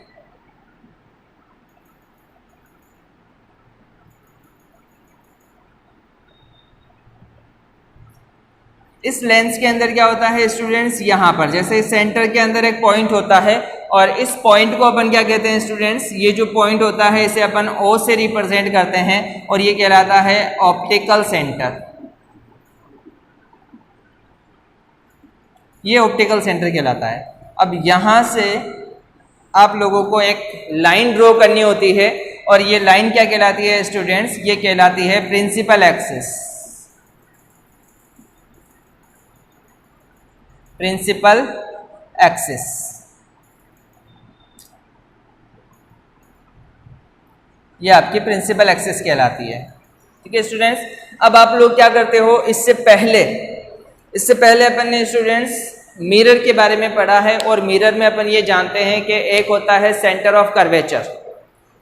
इस लेंस के अंदर क्या होता है स्टूडेंट्स, यहाँ पर जैसे सेंटर के अंदर एक पॉइंट होता है, और इस पॉइंट को अपन क्या कहते हैं स्टूडेंट्स, ये जो पॉइंट होता है इसे अपन O से रिप्रेजेंट करते हैं, और ये कहलाता है ऑप्टिकल सेंटर। ये ऑप्टिकल सेंटर कहलाता है। अब यहाँ से आप लोगों को एक लाइन ड्रॉ करनी होती है, और ये लाइन क्या कहलाती है स्टूडेंट्स, ये कहलाती है प्रिंसिपल एक्सिस। प्रिंसिपल एक्सिस, ये आपकी प्रिंसिपल एक्सिस कहलाती है, ठीक है स्टूडेंट्स। अब आप लोग क्या करते हो, इससे पहले अपन ने स्टूडेंट्स मिरर के बारे में पढ़ा है, और मिरर में अपन ये जानते हैं कि एक होता है सेंटर ऑफ कर्वेचर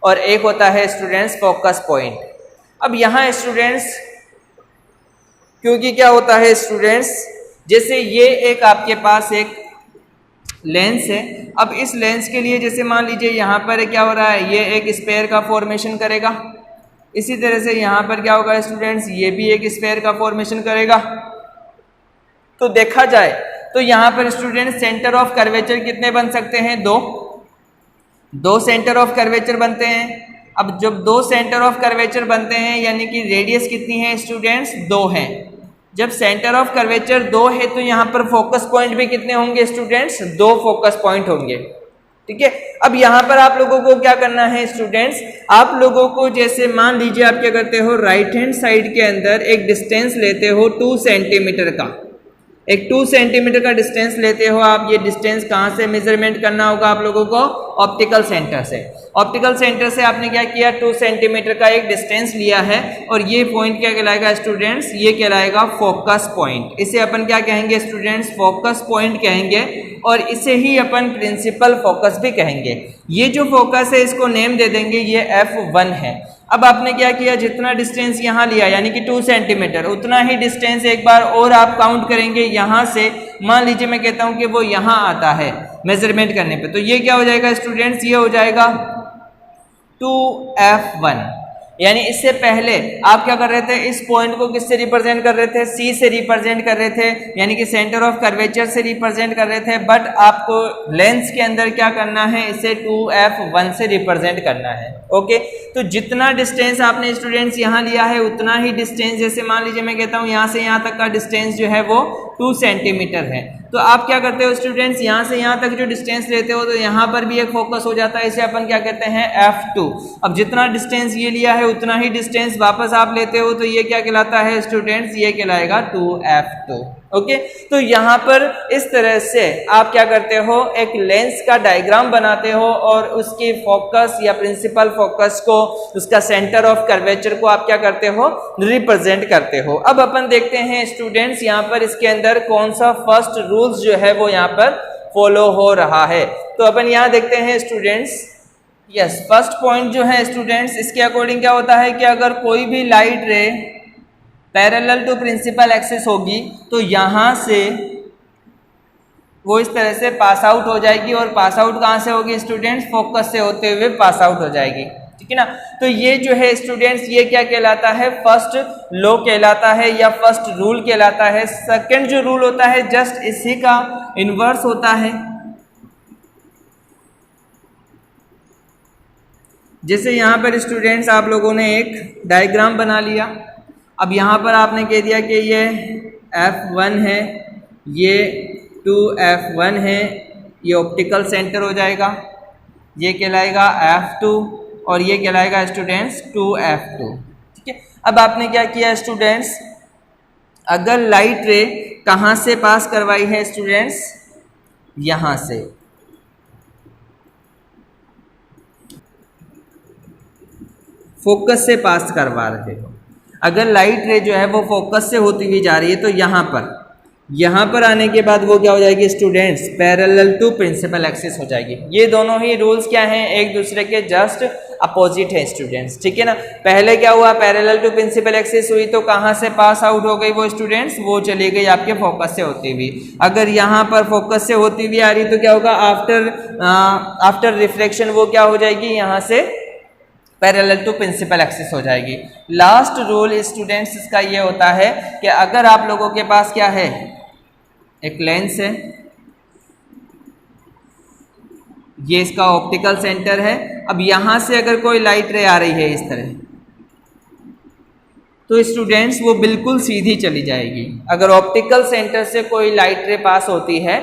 और एक होता है स्टूडेंट्स फोकस पॉइंट। अब यहाँ स्टूडेंट्स क्योंकि क्या होता है स्टूडेंट्स, जैसे ये एक आपके पास एक लेंस है। अब इस लेंस के लिए जैसे मान लीजिए यहाँ पर क्या हो रहा है, ये एक स्फीयर का फॉर्मेशन करेगा। इसी तरह से यहाँ पर क्या होगा स्टूडेंट्स, ये भी एक स्फीयर का फॉर्मेशन करेगा। तो देखा जाए तो यहाँ पर स्टूडेंट्स सेंटर ऑफ कर्वेचर कितने बन सकते हैं, दो सेंटर ऑफ कर्वेचर बनते हैं। अब जब दो सेंटर ऑफ कर्वेचर बनते हैं यानी कि रेडियस कितनी है स्टूडेंट्स, 2 है। जब सेंटर ऑफ कर्वेचर 2 है तो यहाँ पर फोकस पॉइंट भी कितने होंगे स्टूडेंट्स, 2 फोकस पॉइंट होंगे। ठीक है, अब यहाँ पर आप लोगों को क्या करना है स्टूडेंट्स, आप लोगों को जैसे मान लीजिए आप क्या करते हो, राइट हैंड साइड के अंदर एक डिस्टेंस लेते हो 2 सेंटीमीटर का, एक 2 सेंटीमीटर का डिस्टेंस लेते हो आप। ये डिस्टेंस कहाँ से मेजरमेंट करना होगा आप लोगों को, ऑप्टिकल सेंटर से। ऑप्टिकल सेंटर से आपने क्या किया, 2 सेंटीमीटर का एक डिस्टेंस लिया है और ये पॉइंट क्या कहलाएगा स्टूडेंट्स, ये कहलाएगा फोकस पॉइंट। इसे अपन क्या कहेंगे स्टूडेंट्स, फोकस पॉइंट कहेंगे और इसे ही अपन प्रिंसिपल फोकस भी कहेंगे। ये जो फोकस है इसको नेम दे देंगे, ये F1 है। अब आपने क्या किया, जितना डिस्टेंस यहाँ लिया यानी कि 2 सेंटीमीटर, उतना ही डिस्टेंस एक बार और आप काउंट करेंगे यहाँ से। मान लीजिए मैं कहता हूँ कि वो यहाँ आता है मेजरमेंट करने पे, तो ये क्या हो जाएगा स्टूडेंट्स, ये हो जाएगा 2F1। यानी इससे पहले आप क्या कर रहे थे, इस पॉइंट को किससे रिप्रेजेंट कर रहे थे, C से रिप्रेजेंट कर रहे थे, यानी कि सेंटर ऑफ कर्वेचर से रिप्रेजेंट कर रहे थे। बट आपको लेंस के अंदर क्या करना है, इसे 2F1 से रिप्रेजेंट करना है। ओके, तो जितना डिस्टेंस आपने स्टूडेंट्स यहाँ लिया है उतना ही डिस्टेंस, जैसे मान लीजिए मैं कहता हूँ यहाँ से यहाँ तक का डिस्टेंस जो है वो 2 सेंटीमीटर है। तो आप क्या करते हो स्टूडेंट्स, यहाँ से यहाँ तक जो डिस्टेंस लेते हो तो यहाँ पर भी एक फोकस हो जाता है, इसे अपन क्या कहते हैं F2। अब जितना डिस्टेंस ये लिया है उतना ही डिस्टेंस वापस आप लेते हो, तो ये क्या कहलाता है स्टूडेंट्स, ये कहलाएगा 2F2। ओके, तो यहाँ पर इस तरह से आप क्या करते हो, एक लेंस का डायग्राम बनाते हो और उसकी फोकस या प्रिंसिपल फोकस को, उसका सेंटर ऑफ कर्वेचर को आप क्या करते हो, रिप्रेजेंट करते हो। अब अपन देखते हैं स्टूडेंट्स यहाँ पर इसके अंदर कौन सा फर्स्ट रूल्स जो है वो यहाँ पर फॉलो हो रहा है। तो अपन यहाँ देखते हैं स्टूडेंट्स, यस, फर्स्ट पॉइंट जो है स्टूडेंट्स, इसके अकॉर्डिंग क्या होता है कि अगर कोई भी light ray parallel to principal axis होगी तो यहाँ से वो इस तरह से पास आउट हो जाएगी। और पास आउट कहाँ से होगी स्टूडेंट्स, फोकस से होते हुए पास आउट हो जाएगी। ठीक है ना, तो ये जो है स्टूडेंट्स, ये क्या कहलाता है, फर्स्ट लॉ कहलाता है या फर्स्ट रूल कहलाता है। सेकंड जो रूल होता है जस्ट इसी का इन्वर्स होता है। जैसे यहाँ पर स्टूडेंट्स आप लोगों ने एक डायग्राम बना लिया। अब यहाँ पर आपने कह दिया कि ये F1 है, ये 2F1 है, ये ऑप्टिकल सेंटर हो जाएगा, ये कहलाएगा F2 और ये कहलाएगा स्टूडेंट्स 2F2। ठीक है, अब आपने क्या किया स्टूडेंट्स, अगर लाइट रे कहाँ से पास करवाई है स्टूडेंट्स, यहाँ से, फोकस से पास करवा रहे हो। अगर लाइट रे जो है वो फोकस से होती हुई जा रही है तो यहाँ पर आने के बाद वो क्या हो जाएगी students, parallel to principal axis हो जाएगी। ये दोनों ही रूल्स क्या हैं, एक दूसरे के जस्ट अपोजिट है स्टूडेंट्स। ठीक है ना, पहले क्या हुआ, पैरेलल टू प्रिंसिपल एक्सिस हुई तो कहाँ से पास आउट हो गई वो स्टूडेंट्स, वो चली गई आपके फोकस से होती हुई। अगर यहाँ पर फोकस से होती हुई आ रही तो क्या होगा, आफ्टर रिफ्लेक्शन वो क्या हो जाएगी, यहाँ से पैरेलल टू प्रिंसिपल एक्सिस हो जाएगी। लास्ट रूल स्टूडेंट्स इसका ये होता है कि अगर आप लोगों के पास क्या है, एक लेंस है, ये इसका ऑप्टिकल सेंटर है। अब यहां से अगर कोई लाइट रे आ रही है इस तरह, तो स्टूडेंट्स वो बिल्कुल सीधी चली जाएगी। अगर ऑप्टिकल सेंटर से कोई लाइट रे पास होती है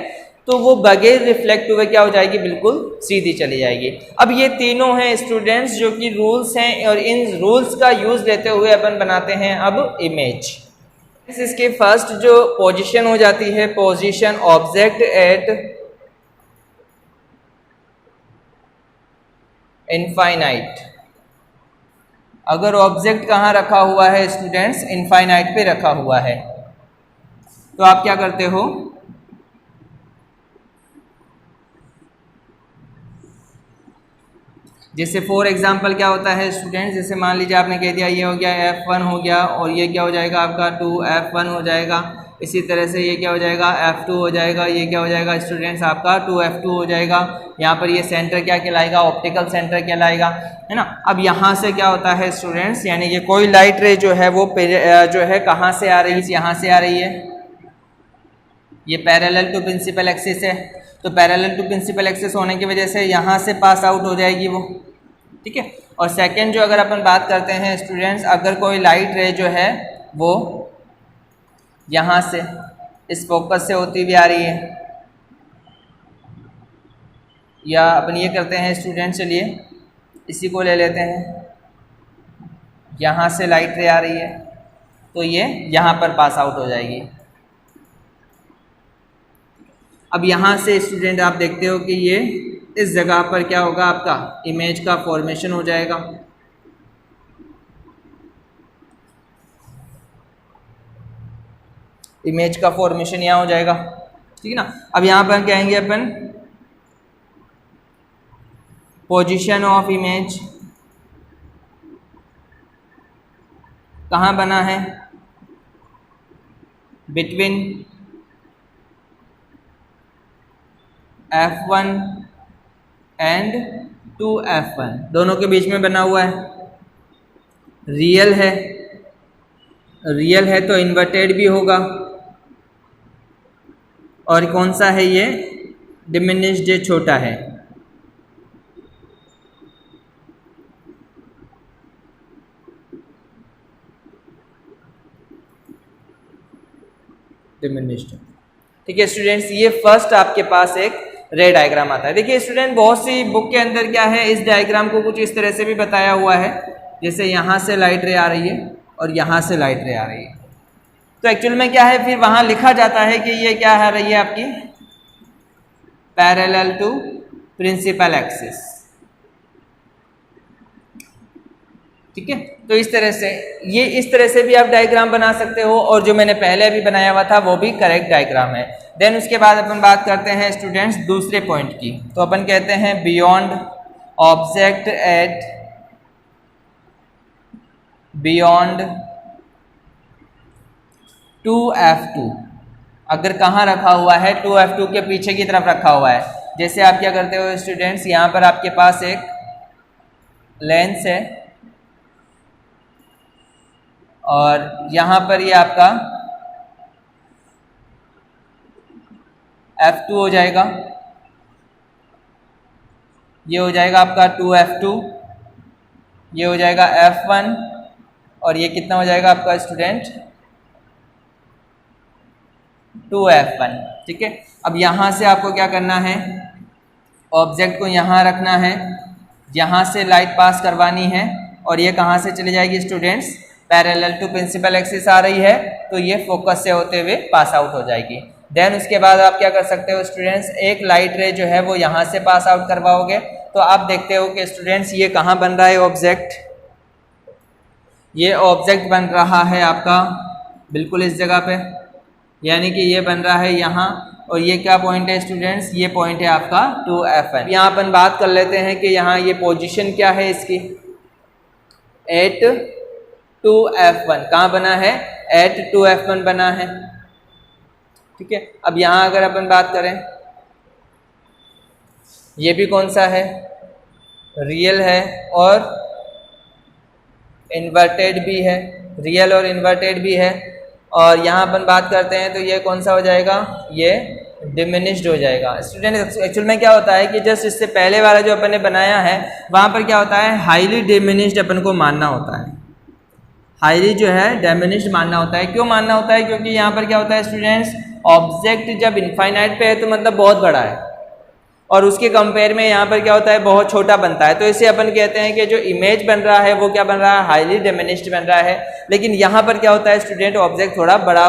तो वो बगैर रिफ्लेक्ट हुए क्या हो जाएगी, बिल्कुल सीधी चली जाएगी। अब ये तीनों हैं स्टूडेंट्स जो कि रूल्स हैं और इन रूल्स का यूज लेते हुए अपन बनाते हैं अब इमेज। इसकी फर्स्ट जो पोजीशन हो जाती है, पोजीशन ऑब्जेक्ट एट इनफाइनाइट। अगर ऑब्जेक्ट कहाँ रखा हुआ है स्टूडेंट्स, इनफाइनाइट पे रखा हुआ है, तो आप क्या करते हो, जैसे फॉर एग्जांपल क्या होता है स्टूडेंट्स, जैसे मान लीजिए आपने कह दिया ये हो गया F1 हो गया और ये क्या हो जाएगा आपका 2F1 हो जाएगा। इसी तरह से ये क्या हो जाएगा, F2 हो जाएगा। ये क्या हो जाएगा स्टूडेंट्स आपका 2F2 हो जाएगा। यहाँ पर ये सेंटर क्या कहलाएगा, ऑप्टिकल सेंटर कहलाएगा, है ना। अब यहाँ से क्या होता है स्टूडेंट्स, यानी कि कोई लाइट रे जो है वो जो है कहाँ से आ रही है, यहाँ से आ रही है। ये पैरेलल टू प्रिंसिपल एक्सिस है, तो पैरेलल टू प्रिंसिपल एक्सिस होने की वजह से यहाँ से पास आउट हो जाएगी वो, ठीक है। और सेकंड जो अगर अपन बात करते हैं स्टूडेंट्स, अगर कोई लाइट रे जो है वो यहाँ से इस फोकस से होती हुई आ रही है, या अपन ये करते हैं स्टूडेंट, चलिए इसी को ले लेते हैं, यहाँ से लाइट रे आ रही है तो ये यहाँ पर पास आउट हो जाएगी। अब यहाँ से स्टूडेंट आप देखते हो कि ये इस जगह पर क्या होगा, आपका इमेज का फॉर्मेशन हो जाएगा। इमेज का फॉर्मेशन यहाँ हो जाएगा, ठीक है ना। अब यहाँ पर कहेंगे अपन पोजीशन ऑफ इमेज कहाँ बना है, बिटवीन F1 एंड 2F1, दोनों के बीच में बना हुआ है। रियल है, रियल है तो इन्वर्टेड भी होगा, और कौन सा है ये, डिमिनिश्ड, ये छोटा है। डिमिनिश्ड, ठीक है स्टूडेंट्स। ये फर्स्ट आपके पास एक रे डायग्राम आता है। देखिए स्टूडेंट, बहुत सी बुक के अंदर क्या है, इस डायग्राम को कुछ इस तरह से भी बताया हुआ है, जैसे यहाँ से लाइट रे आ रही है और यहाँ से लाइट रे आ रही है। तो एक्चुअल में क्या है, फिर वहाँ लिखा जाता है कि ये क्या आ रही है आपकी, पैरेलल टू प्रिंसिपल एक्सिस, ठीक है। तो इस तरह से, ये इस तरह से भी आप डायग्राम बना सकते हो, और जो मैंने पहले अभी बनाया हुआ था वो भी करेक्ट डायग्राम है। देन उसके बाद अपन बात करते हैं स्टूडेंट्स दूसरे पॉइंट की। तो अपन कहते हैं beyond object at beyond 2F2, अगर कहाँ रखा हुआ है, 2F2 के पीछे की तरफ रखा हुआ है। जैसे आप क्या करते हो स्टूडेंट्स, यहाँ पर आपके पास एक लेंस है और यहाँ पर ये आपका F2 हो जाएगा, ये हो जाएगा आपका 2F2, ये हो जाएगा F1, और ये कितना हो जाएगा आपका स्टूडेंट 2F1, ठीक है। अब यहाँ से आपको क्या करना है, ऑब्जेक्ट को यहाँ रखना है, यहाँ से लाइट पास करवानी है, और ये कहाँ से चली जाएगी students, parallel to principal axis आ रही है तो ये फोकस से होते हुए पास आउट हो जाएगी। देन उसके बाद आप क्या कर सकते हो स्टूडेंट्स, एक लाइट रे जो है वो यहाँ से पास आउट करवाओगे, तो आप देखते हो कि स्टूडेंट्स ये कहाँ बन रहा है ऑब्जेक्ट, ये ऑब्जेक्ट बन रहा है आपका बिल्कुल इस जगह पे, यानी कि ये बन रहा है यहाँ, और ये क्या पॉइंट है स्टूडेंट्स, ये पॉइंट है आपका 2F1। यहाँ अपन बात कर लेते हैं कि यहाँ ये पोजीशन क्या है इसकी, एट 2F1, कहाँ बना है, एट 2F1 बना है, ठीक है। अब यहाँ अगर अपन बात करें, ये भी कौन सा है, रियल है और इन्वर्टेड भी है, रियल और इन्वर्टेड भी है। और यहाँ अपन बात करते हैं तो ये कौन सा हो जाएगा, ये डिमिनिश्ड हो जाएगा। स्टूडेंट एक्चुअल में क्या होता है कि जस्ट इससे पहले वाला जो अपन ने बनाया है वहाँ पर क्या होता है, हाईली डिमिनिश्ड अपन को मानना होता है, हाईली जो है डिमिनिश्ड मानना होता है। क्यों मानना होता है, क्योंकि यहाँ पर क्या होता है स्टूडेंट्स, ऑब्जेक्ट जब इनफाइनाइट पे है तो मतलब बहुत बड़ा है, और उसके कंपेयर में यहाँ पर क्या होता है, बहुत छोटा बनता है। तो इसे अपन कहते हैं कि जो इमेज बन रहा है वो क्या बन रहा है, हाईली डिमिनिश्ड बन रहा है। लेकिन यहाँ पर क्या होता है स्टूडेंट, ऑब्जेक्ट थोड़ा बड़ा,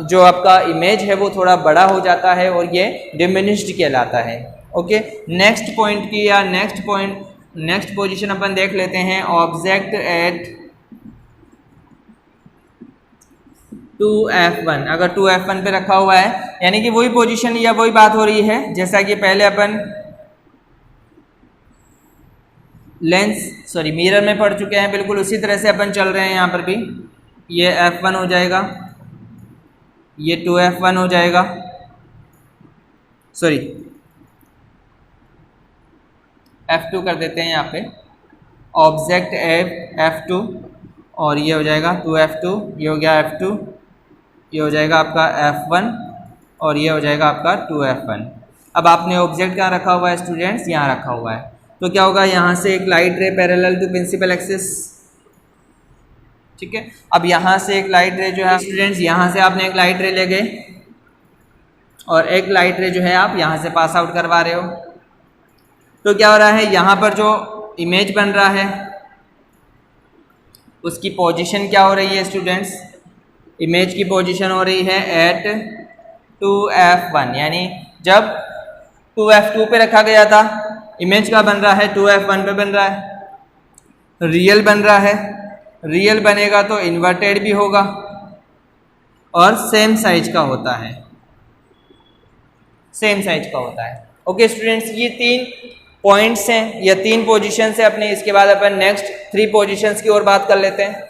जो आपका इमेज है वो थोड़ा बड़ा हो जाता है और ये डिमिनिश्ड कहलाता है। ओके, नेक्स्ट पॉइंट की या नेक्स्ट पोजीशन अपन देख लेते हैं, ऑब्जेक्ट एट 2F1, अगर 2F1 पे रखा हुआ है यानी कि वही पोजीशन या वही बात हो रही है जैसा कि पहले अपन मिरर में पढ़ चुके हैं, बिल्कुल उसी तरह से अपन चल रहे हैं। यहाँ पर भी ये F1 हो जाएगा, ये 2f1 हो जाएगा, सॉरी f2 कर देते हैं यहाँ पे, ऑब्जेक्ट f2, और ये हो जाएगा 2f2, ये हो गया f2, ये हो जाएगा आपका f1 और ये हो जाएगा आपका 2f1। अब आपने ऑब्जेक्ट कहाँ रखा हुआ है स्टूडेंट्स? यहाँ रखा हुआ है। तो क्या होगा, यहाँ से एक light ray parallel to principal axis, ठीक है। अब यहाँ से एक लाइट रे जो है स्टूडेंट्स, यहाँ से आपने एक लाइट रे ले गए और एक लाइट रे जो है आप यहाँ से पास आउट करवा रहे हो। तो क्या हो रहा है, यहाँ पर जो इमेज बन रहा है उसकी पोजीशन क्या हो रही है स्टूडेंट्स? इमेज की पोजीशन हो रही है एट 2f1, यानी जब 2f2 पे रखा गया था, इमेज का बन रहा है 2f1 पे बन रहा है, रियल बन रहा है। रियल बनेगा तो इन्वर्टेड भी होगा और सेम साइज का होता है, सेम साइज का होता है। ओके स्टूडेंट्स, ये 3 पॉइंट्स हैं या 3 पोजीशंस हैं अपने। इसके बाद अपन नेक्स्ट 3 पोजीशंस की ओर बात कर लेते हैं।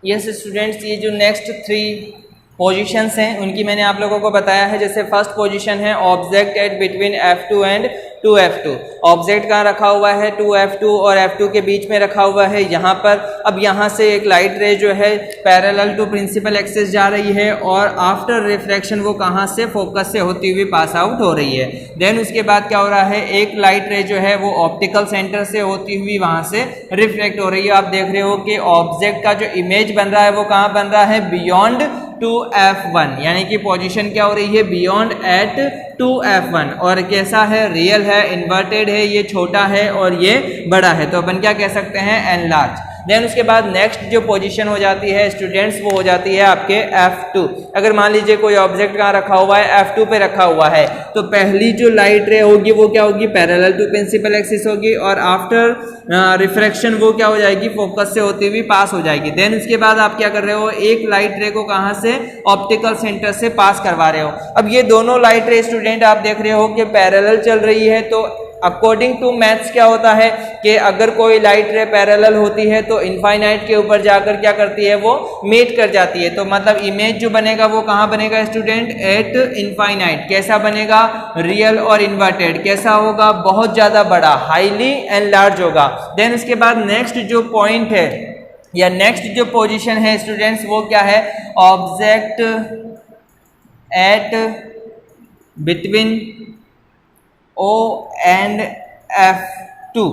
यस स्टूडेंट्स, ये जो नेक्स्ट 3 पोजीशंस हैं उनकी मैंने आप लोगों को बताया है। जैसे फर्स्ट पोजीशन है object at between f2 and 2f2। Object कहाँ रखा हुआ है? 2f2 और f2 के बीच में रखा हुआ है यहाँ पर। अब यहाँ से एक लाइट रे जो है पैरेलल टू प्रिंसिपल एक्सिस जा रही है और आफ्टर रिफ्रैक्शन वो कहाँ से? फोकस से होती हुई पास आउट हो रही है। देन उसके बाद क्या हो रहा है, एक लाइट रे जो है वो ऑप्टिकल सेंटर से होती हुई वहाँ से रिफ्लेक्ट हो रही है। आप देख रहे हो कि ऑब्जेक्ट का जो इमेज बन रहा है वो कहाँ बन रहा है? बियॉन्ड 2f1, यानी कि पोजीशन क्या हो रही है? Beyond at 2f1। और कैसा है? रियल है, इन्वर्टेड है, ये छोटा है और ये बड़ा है, तो अपन क्या कह सकते हैं? एनलार्ज। देन उसके बाद नेक्स्ट जो पोजीशन हो जाती है स्टूडेंट्स वो हो जाती है आपके f2। अगर मान लीजिए कोई ऑब्जेक्ट कहाँ रखा हुआ है? f2 पे रखा हुआ है, तो पहली जो लाइट रे होगी वो क्या होगी? पैरेलल टू प्रिंसिपल एक्सिस होगी और आफ्टर रिफ्रैक्शन वो क्या हो जाएगी? फोकस से होती हुई पास हो जाएगी। देन उसके बाद आप क्या कर रहे हो? एक लाइट रे को कहाँ से? ऑप्टिकल सेंटर से पास करवा रहे हो। अब ये दोनों लाइट रे स्टूडेंट आप देख रहे हो कि पैरेलल चल रही है, तो अकॉर्डिंग टू मैथ्स क्या होता है कि अगर कोई लाइट रे पैरेलल होती है तो इनफाइनाइट के ऊपर जाकर क्या करती है? वो मीट कर जाती है। तो मतलब इमेज जो बनेगा वो कहाँ बनेगा स्टूडेंट? Eight infinite. कैसा बनेगा? रियल और इन्वर्टेड। कैसा होगा? बहुत ज़्यादा बड़ा, हाईली एनलार्ज होगा। देन उसके बाद नेक्स्ट जो पॉइंट है या नेक्स्ट जो पोजिशन है स्टूडेंट्स वो क्या है? Object at between O and F2,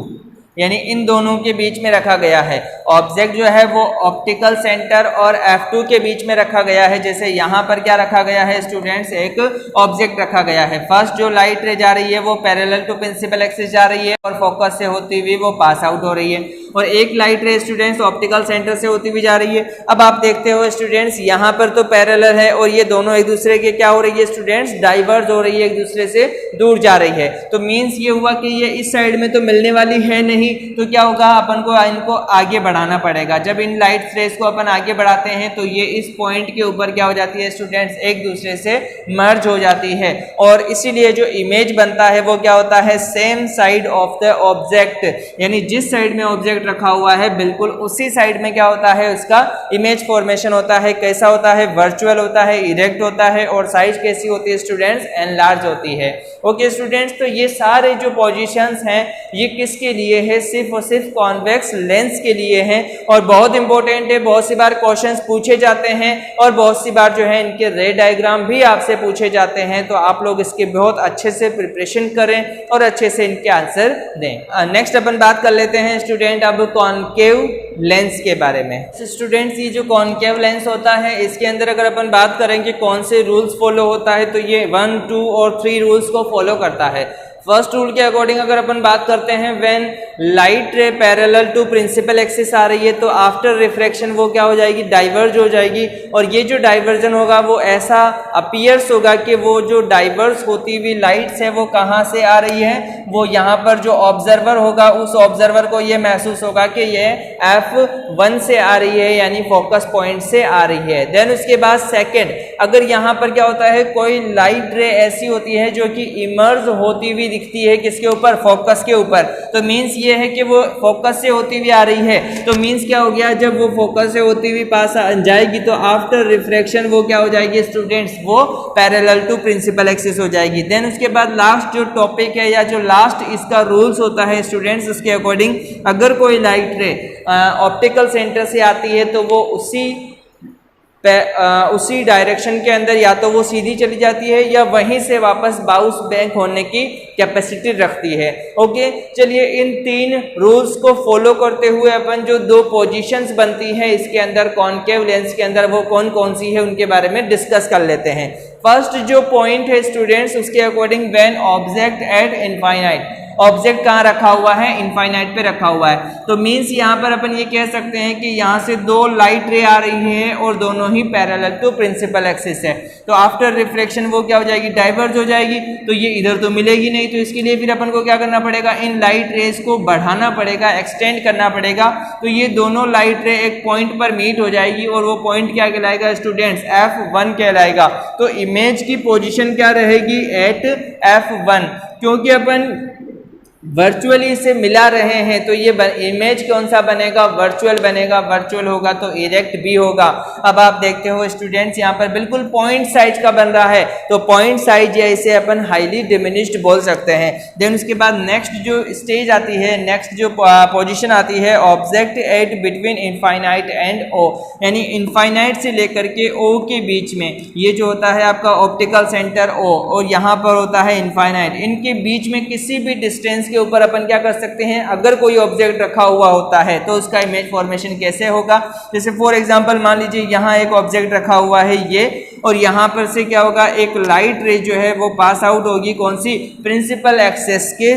यानी इन दोनों के बीच में रखा गया है। ऑब्जेक्ट जो है वो ऑप्टिकल सेंटर और F2 के बीच में रखा गया है। जैसे यहाँ पर क्या रखा गया है स्टूडेंट्स? एक ऑब्जेक्ट रखा गया है। फर्स्ट जो लाइट रे जा रही है वो पैरेलल टू प्रिंसिपल एक्सिस जा रही है और फोकस से होती हुई वो पास आउट हो रही है, और एक लाइट रे स्टूडेंट्स ऑप्टिकल सेंटर से होती हुई जा रही है। अब आप देखते हो स्टूडेंट्स यहाँ पर तो पैरेलल है और ये दोनों एक दूसरे के क्या हो रही है स्टूडेंट्स? डाइवर्ज हो रही है, एक दूसरे से दूर जा रही है। तो मीन्स ये हुआ कि ये इस साइड में तो मिलने वाली है नहीं, तो क्या होगा? अपन को इनको आगे बढ़ाना पड़ेगा। जब इन लाइट रेस को अपन आगे बढ़ाते हैं तो ये इस पॉइंट के ऊपर क्या हो जाती है स्टूडेंट्स? एक दूसरे से मर्ज हो जाती है, और इसीलिए जो इमेज बनता है वो क्या होता है? Same side of the object, यानी जिस साइड में ऑब्जेक्ट रखा हुआ है बिल्कुल उसी साइड में क्या होता है? उसका इमेज फॉर्मेशन होता है। कैसा होता है? वर्चुअल होता है, इरेक्ट होता है, और साइज कैसी होती है स्टूडेंट्स? एनलार्ज होती है। ओके स्टूडेंट्स, तो ये सारे जो पोजीशंस हैं ये किसके लिए है? सिर्फ और सिर्फ कॉन्वेक्स लेंस के लिए हैं, और बहुत इंपॉर्टेंट है। बहुत सी बार क्वेश्चंस पूछे जाते हैं और बहुत सी बार जो है इनके रे डायग्राम भी आपसे पूछे जाते हैं, तो आप लोग इसके बहुत अच्छे से प्रिपरेशन करें और अच्छे से इनके आंसर दें। नेक्स्ट अपन बात कर लेते हैं स्टूडेंट अब कॉनकेव लेंस के बारे में। स्टूडेंट्स, ये जो कॉनकेव लेंस होता है इसके अंदर अगर अपन बात करें कि कौन से रूल्स फॉलो होता है, तो ये 1, 2 और 3 रूल्स को फॉलो करता है। फर्स्ट रूल के अकॉर्डिंग अगर अपन बात करते हैं, when light ray parallel to principal axis आ रही है तो आफ्टर रिफ्रैक्शन वो क्या हो जाएगी? डाइवर्ज हो जाएगी, और ये जो डाइवर्जन होगा वो ऐसा अपीयर्स होगा कि वो जो डाइवर्स होती हुई लाइट्स है वो कहाँ से आ रही है? वो यहाँ पर जो ऑब्जर्वर होगा उस ऑब्जर्वर को ये महसूस होगा कि ये F1 से आ रही है, यानी फोकस पॉइंट से आ रही है। देन उसके बाद सेकेंड, अगर यहाँ पर क्या होता है? कोई लाइट रे ऐसी होती है जो कि इमर्ज होती हुई दिखती है किसके ऊपर, फोकस के ऊपर। तो मीन्स ये है कि वो फोकस से होती हुई आ रही है, तो मीन्स क्या हो गया, जब वो फोकस से होती हुई पास जाएगी तो आफ्टर रिफ्रैक्शन वो क्या हो जाएगी स्टूडेंट्स, वो पैरेलल टू प्रिंसिपल एक्सिस हो जाएगी। देन उसके बाद लास्ट जो टॉपिक है या जो लास्ट इसका रूल्स होता है स्टूडेंट्स, उसके अकॉर्डिंग अगर कोई लाइट रे ऑप्टिकल सेंटर से आती है तो वो उसी डायरेक्शन के अंदर या तो वो सीधी चली जाती है या वहीं से वापस बाउंस बैक होने की कैपेसिटी रखती है। ओके, चलिए इन 3 रूल्स को फॉलो करते हुए अपन जो 2 पोजीशंस बनती हैं इसके अंदर कॉनकेव लेंस के अंदर वो कौन कौन सी है उनके बारे में डिस्कस कर लेते हैं। फर्स्ट जो पॉइंट है स्टूडेंट्स, उसके according when object at infinite, object कहाँ रखा हुआ है, इनफाइनाइट पे रखा हुआ है। तो मीन्स यहाँ पर अपन ये कह सकते हैं कि यहाँ से 2 लाइट रे आ रही है और दोनों ही पैरेलल टू प्रिंसिपल एक्सिस है। तो आफ्टर रिफ्लेक्शन वो क्या हो जाएगी, डाइवर्ज हो जाएगी, तो ये इधर तो मिलेगी नहीं। तो इसके लिए फिर अपन को क्या करना पड़ेगा, इन लाइट रेस को बढ़ाना पड़ेगा, एक्सटेंड करना पड़ेगा। तो ये दोनों लाइट रे एक पॉइंट पर मीट हो जाएगी और वो पॉइंट क्या कहलाएगा स्टूडेंट्स, F1 कहलाएगा। तो इमेज की पोजीशन क्या रहेगी, एट F1, क्योंकि अपन वर्चुअली इसे मिला रहे हैं तो ये इमेज कौन सा बनेगा, वर्चुअल बनेगा। वर्चुअल होगा तो इरेक्ट भी होगा। अब आप देखते हो स्टूडेंट्स यहाँ पर बिल्कुल पॉइंट साइज का बन रहा है, तो पॉइंट साइज या इसे अपन हाईली डिमिनिश्ड बोल सकते हैं। देन उसके बाद नेक्स्ट जो स्टेज आती है, नेक्स्ट जो पोजीशन आती है, object at between infinite and O, यानी इनफाइनाइट से लेकर के ओ के बीच में ये जो होता है आपका ऑप्टिकल सेंटर ओ और यहाँ पर होता है इनफाइनाइट, इनके बीच में किसी भी डिस्टेंस के ऊपर अपन क्या कर सकते हैं, अगर कोई ऑब्जेक्ट रखा हुआ होता है तो उसका इमेज फॉर्मेशन कैसे होगा। जैसे फॉर एग्जांपल मान लीजिए यहाँ एक ऑब्जेक्ट रखा हुआ है ये, और यहाँ पर से क्या होगा, एक लाइट रे जो है वो पास आउट होगी कौन सी, प्रिंसिपल एक्सिस के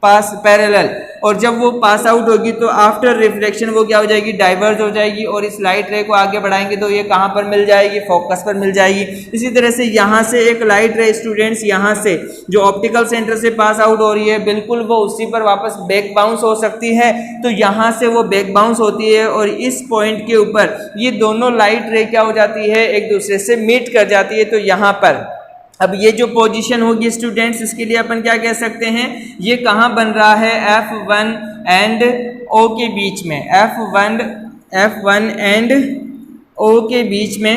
पास पैरेलल, और जब वो पास आउट होगी तो आफ्टर रिफ्लेक्शन वो क्या हो जाएगी, डाइवर्ज हो जाएगी और इस लाइट रे को आगे बढ़ाएंगे तो ये कहाँ पर मिल जाएगी, फोकस पर मिल जाएगी। इसी तरह से यहाँ से एक लाइट रे स्टूडेंट्स यहाँ से जो ऑप्टिकल सेंटर से पास आउट हो रही है बिल्कुल वो उसी पर वापस बैक बाउंस हो सकती है, तो यहाँ से वो बैक बाउंस होती है और इस पॉइंट के ऊपर ये दोनों लाइट रे क्या हो जाती है, एक दूसरे से मीट कर जाती है। तो यहाँ पर अब ये जो पोजीशन होगी स्टूडेंट्स, इसके लिए अपन क्या कह सकते हैं, ये कहाँ बन रहा है, F1 एंड O के बीच में, F1 एंड O के बीच में,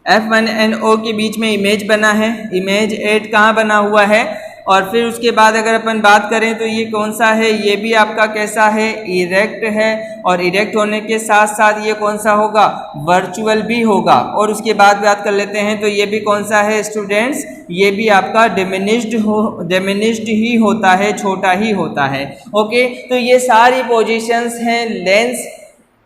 F1 एंड O के बीच में इमेज बना है। इमेज 8 कहाँ बना हुआ है, और फिर उसके बाद अगर अपन बात करें तो ये कौन सा है, ये भी आपका कैसा है, इरेक्ट है, और इरेक्ट होने के साथ साथ ये कौन सा होगा, वर्चुअल भी होगा। और उसके बाद बात कर लेते हैं तो ये भी कौन सा है स्टूडेंट्स, ये भी आपका डिमिनिश्ड ही होता है, छोटा ही होता है। ओके, तो ये सारी पोजीशंस हैं लेंस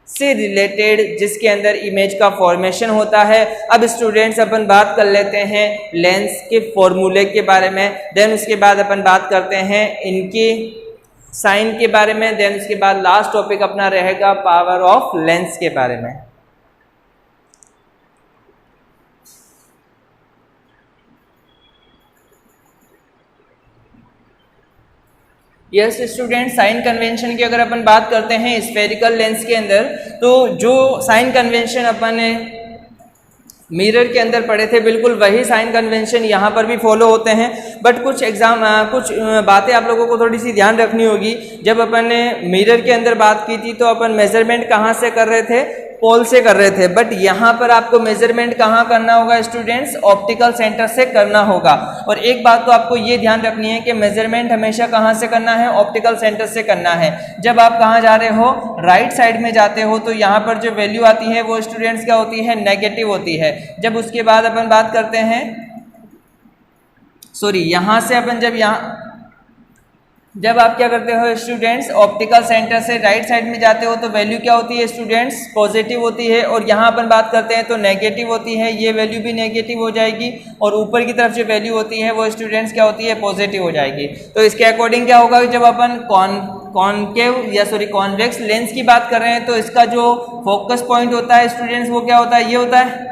से रिलेटेड जिसके अंदर इमेज का फॉर्मेशन होता है। अब स्टूडेंट्स अपन बात कर लेते हैं लेंस के फॉर्मूले के बारे में, देन उसके बाद अपन बात करते हैं इनके साइन के बारे में, देन उसके बाद लास्ट टॉपिक अपना रहेगा पावर ऑफ लेंस के बारे में। यस स्टूडेंट, साइन कन्वेंशन की अगर अपन बात करते हैं स्फेरिकल लेंस के अंदर, तो जो साइन कन्वेंशन अपन ने मिरर के अंदर पढ़े थे बिल्कुल वही साइन कन्वेंशन यहाँ पर भी फॉलो होते हैं। बट कुछ बातें आप लोगों को थोड़ी सी ध्यान रखनी होगी। जब अपन ने मिरर के अंदर बात की थी तो अपन मेजरमेंट कहाँ से कर रहे थे, पोल से कर रहे थे, बट यहाँ पर आपको मेजरमेंट कहाँ करना होगा स्टूडेंट्स, ऑप्टिकल सेंटर से करना होगा। और एक बात तो आपको ये ध्यान रखनी है कि मेजरमेंट हमेशा कहाँ से करना है, ऑप्टिकल सेंटर से करना है। जब आप कहाँ जा रहे हो, राइट साइड में जाते हो, तो यहाँ पर जो वैल्यू आती है वो स्टूडेंट्स क्या होती है, नेगेटिव होती है। जब उसके बाद अपन बात करते हैं, यहाँ से अपन जब आप क्या करते हो स्टूडेंट्स, ऑप्टिकल सेंटर से राइट साइड में जाते हो तो वैल्यू क्या होती है स्टूडेंट्स, पॉजिटिव होती है, और यहाँ अपन बात करते हैं तो नेगेटिव होती है, ये वैल्यू भी नेगेटिव हो जाएगी, और ऊपर की तरफ जो वैल्यू होती है वो स्टूडेंट्स क्या होती है, पॉजिटिव हो जाएगी। तो इसके अकॉर्डिंग क्या होगा, जब अपन कॉन्वेक्स लेंस की बात कर रहे हैं तो इसका जो फोकस पॉइंट होता है स्टूडेंट्स वो क्या होता है, ये होता है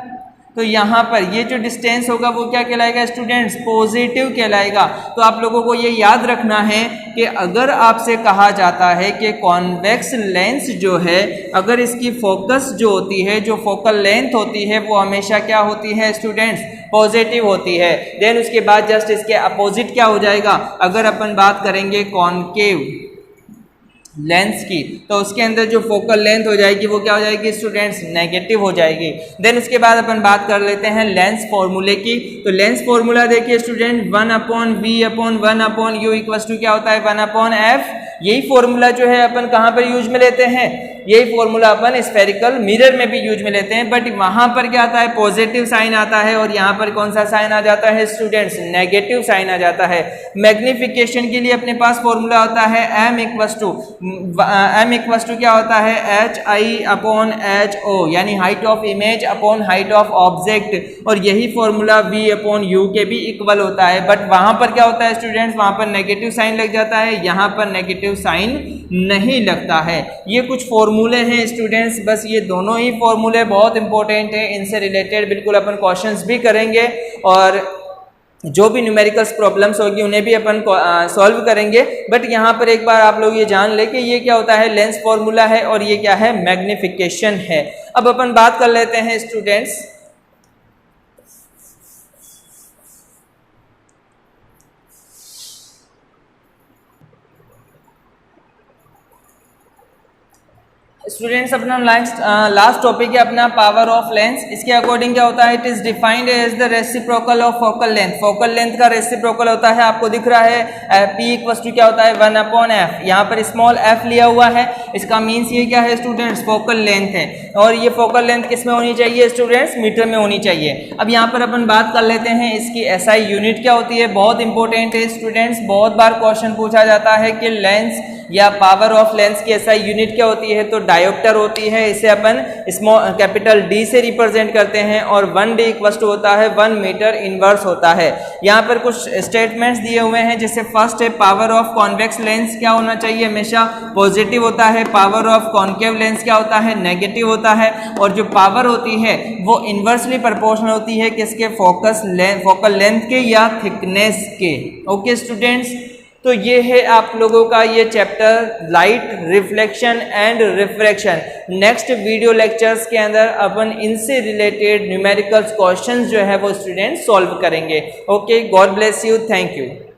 तो यहाँ पर ये जो डिस्टेंस होगा वो क्या कहलाएगा स्टूडेंट्स, पॉजिटिव कहलाएगा। तो आप लोगों को ये याद रखना है कि अगर आपसे कहा जाता है कि कॉन्वेक्स लेंस जो है, अगर इसकी फोकस जो होती है, जो फोकल लेंथ होती है, वो हमेशा क्या होती है स्टूडेंट्स, पॉजिटिव होती है। देन उसके बाद जस्ट इसके अपोजिट क्या हो जाएगा, अगर अपन बात करेंगे कॉनकेव लेंस की, तो उसके अंदर जो फोकल लेंथ हो जाएगी वो क्या हो जाएगी स्टूडेंट्स, नेगेटिव हो जाएगी। देन उसके बाद अपन बात कर लेते हैं लेंस फॉर्मूले की। तो लेंस फॉर्मूला देखिए स्टूडेंट, 1/v/1/u इक्वल्स टू क्या होता है, 1/f। यही फॉर्मूला जो है अपन कहाँ पर यूज में लेते हैं, यही फॉर्मूला अपन स्फेरिकल मिरर में भी यूज में लेते हैं, बट वहां पर क्या आता है, पॉजिटिव साइन आता है, और यहाँ पर कौन सा साइन आ जाता है स्टूडेंट्स, नेगेटिव साइन आ जाता है। मैग्निफिकेशन के लिए अपने पास फॉर्मूला होता है m इक्वल्स टू क्या होता है, hi/ho, यानी height of image upon height of object, और यही फॉर्मूला v/u के भी इक्वल होता है। बट वहां पर क्या होता है स्टूडेंट्स, वहां पर नेगेटिव साइन लग जाता है, यहाँ पर नेगेटिव साइन नहीं लगता है। ये कुछ फॉर्मूले हैं स्टूडेंट्स, बस ये दोनों ही फॉर्मूले बहुत इंपॉर्टेंट हैं, इनसे रिलेटेड बिल्कुल अपन क्वेश्चंस भी करेंगे, और जो भी न्यूमेरिकल्स प्रॉब्लम्स होगी उन्हें भी अपन सॉल्व करेंगे। बट यहाँ पर एक बार आप लोग ये जान ले कि ये क्या होता है, लेंस फॉर्मूला है, और ये क्या है, मैग्निफिकेशन है। अब अपन बात कर लेते हैं स्टूडेंट्स अपना लास्ट टॉपिक है अपना पावर ऑफ लेंस। इसके अकॉर्डिंग क्या होता है, it is defined as the reciprocal of focal length. Focal length का रेसिप्रोकल होता है, आपको दिख रहा है P इक्वल्स टू क्या होता है, 1/f। यहाँ पर स्मॉल f लिया हुआ है, इसका मीन्स ये क्या है स्टूडेंट्स, फोकल लेंथ है, और ये फोकल लेंथ किस में होनी चाहिए स्टूडेंट्स, मीटर में होनी चाहिए। अब यहाँ पर अपन बात कर लेते हैं इसकी SI यूनिट क्या होती है, बहुत इंपॉर्टेंट है स्टूडेंट्स, बहुत बार क्वेश्चन पूछा जाता है कि लेंस या पावर ऑफ लेंस की SI यूनिट क्या होती है, तो डायोप्टर होती है। इसे अपन स्मॉल कैपिटल D से रिप्रेजेंट करते हैं, और 1D इक्वल्स टू होता है 1 मीटर इनवर्स होता है। यहाँ पर कुछ स्टेटमेंट्स दिए हुए हैं, जैसे फर्स्ट है पावर ऑफ कॉन्वेक्स लेंस क्या होना चाहिए, हमेशा पॉजिटिव होता है। पावर ऑफ कॉन्केव लेंस क्या होता है, नेगेटिव होता है। और जो पावर होती है वो इन्वर्सली प्रोपोर्शनल होती है किसके, फोकल लेंथ के या थिकनेस के। ओके स्टूडेंट्स, तो ये है आप लोगों का ये chapter light reflection and refraction. Next video lectures के अंदर अपन इनसे रिलेटेड न्यूमेरिकल्स क्वेश्चंस जो है वो स्टूडेंट सॉल्व करेंगे। Okay, God bless you, thank you.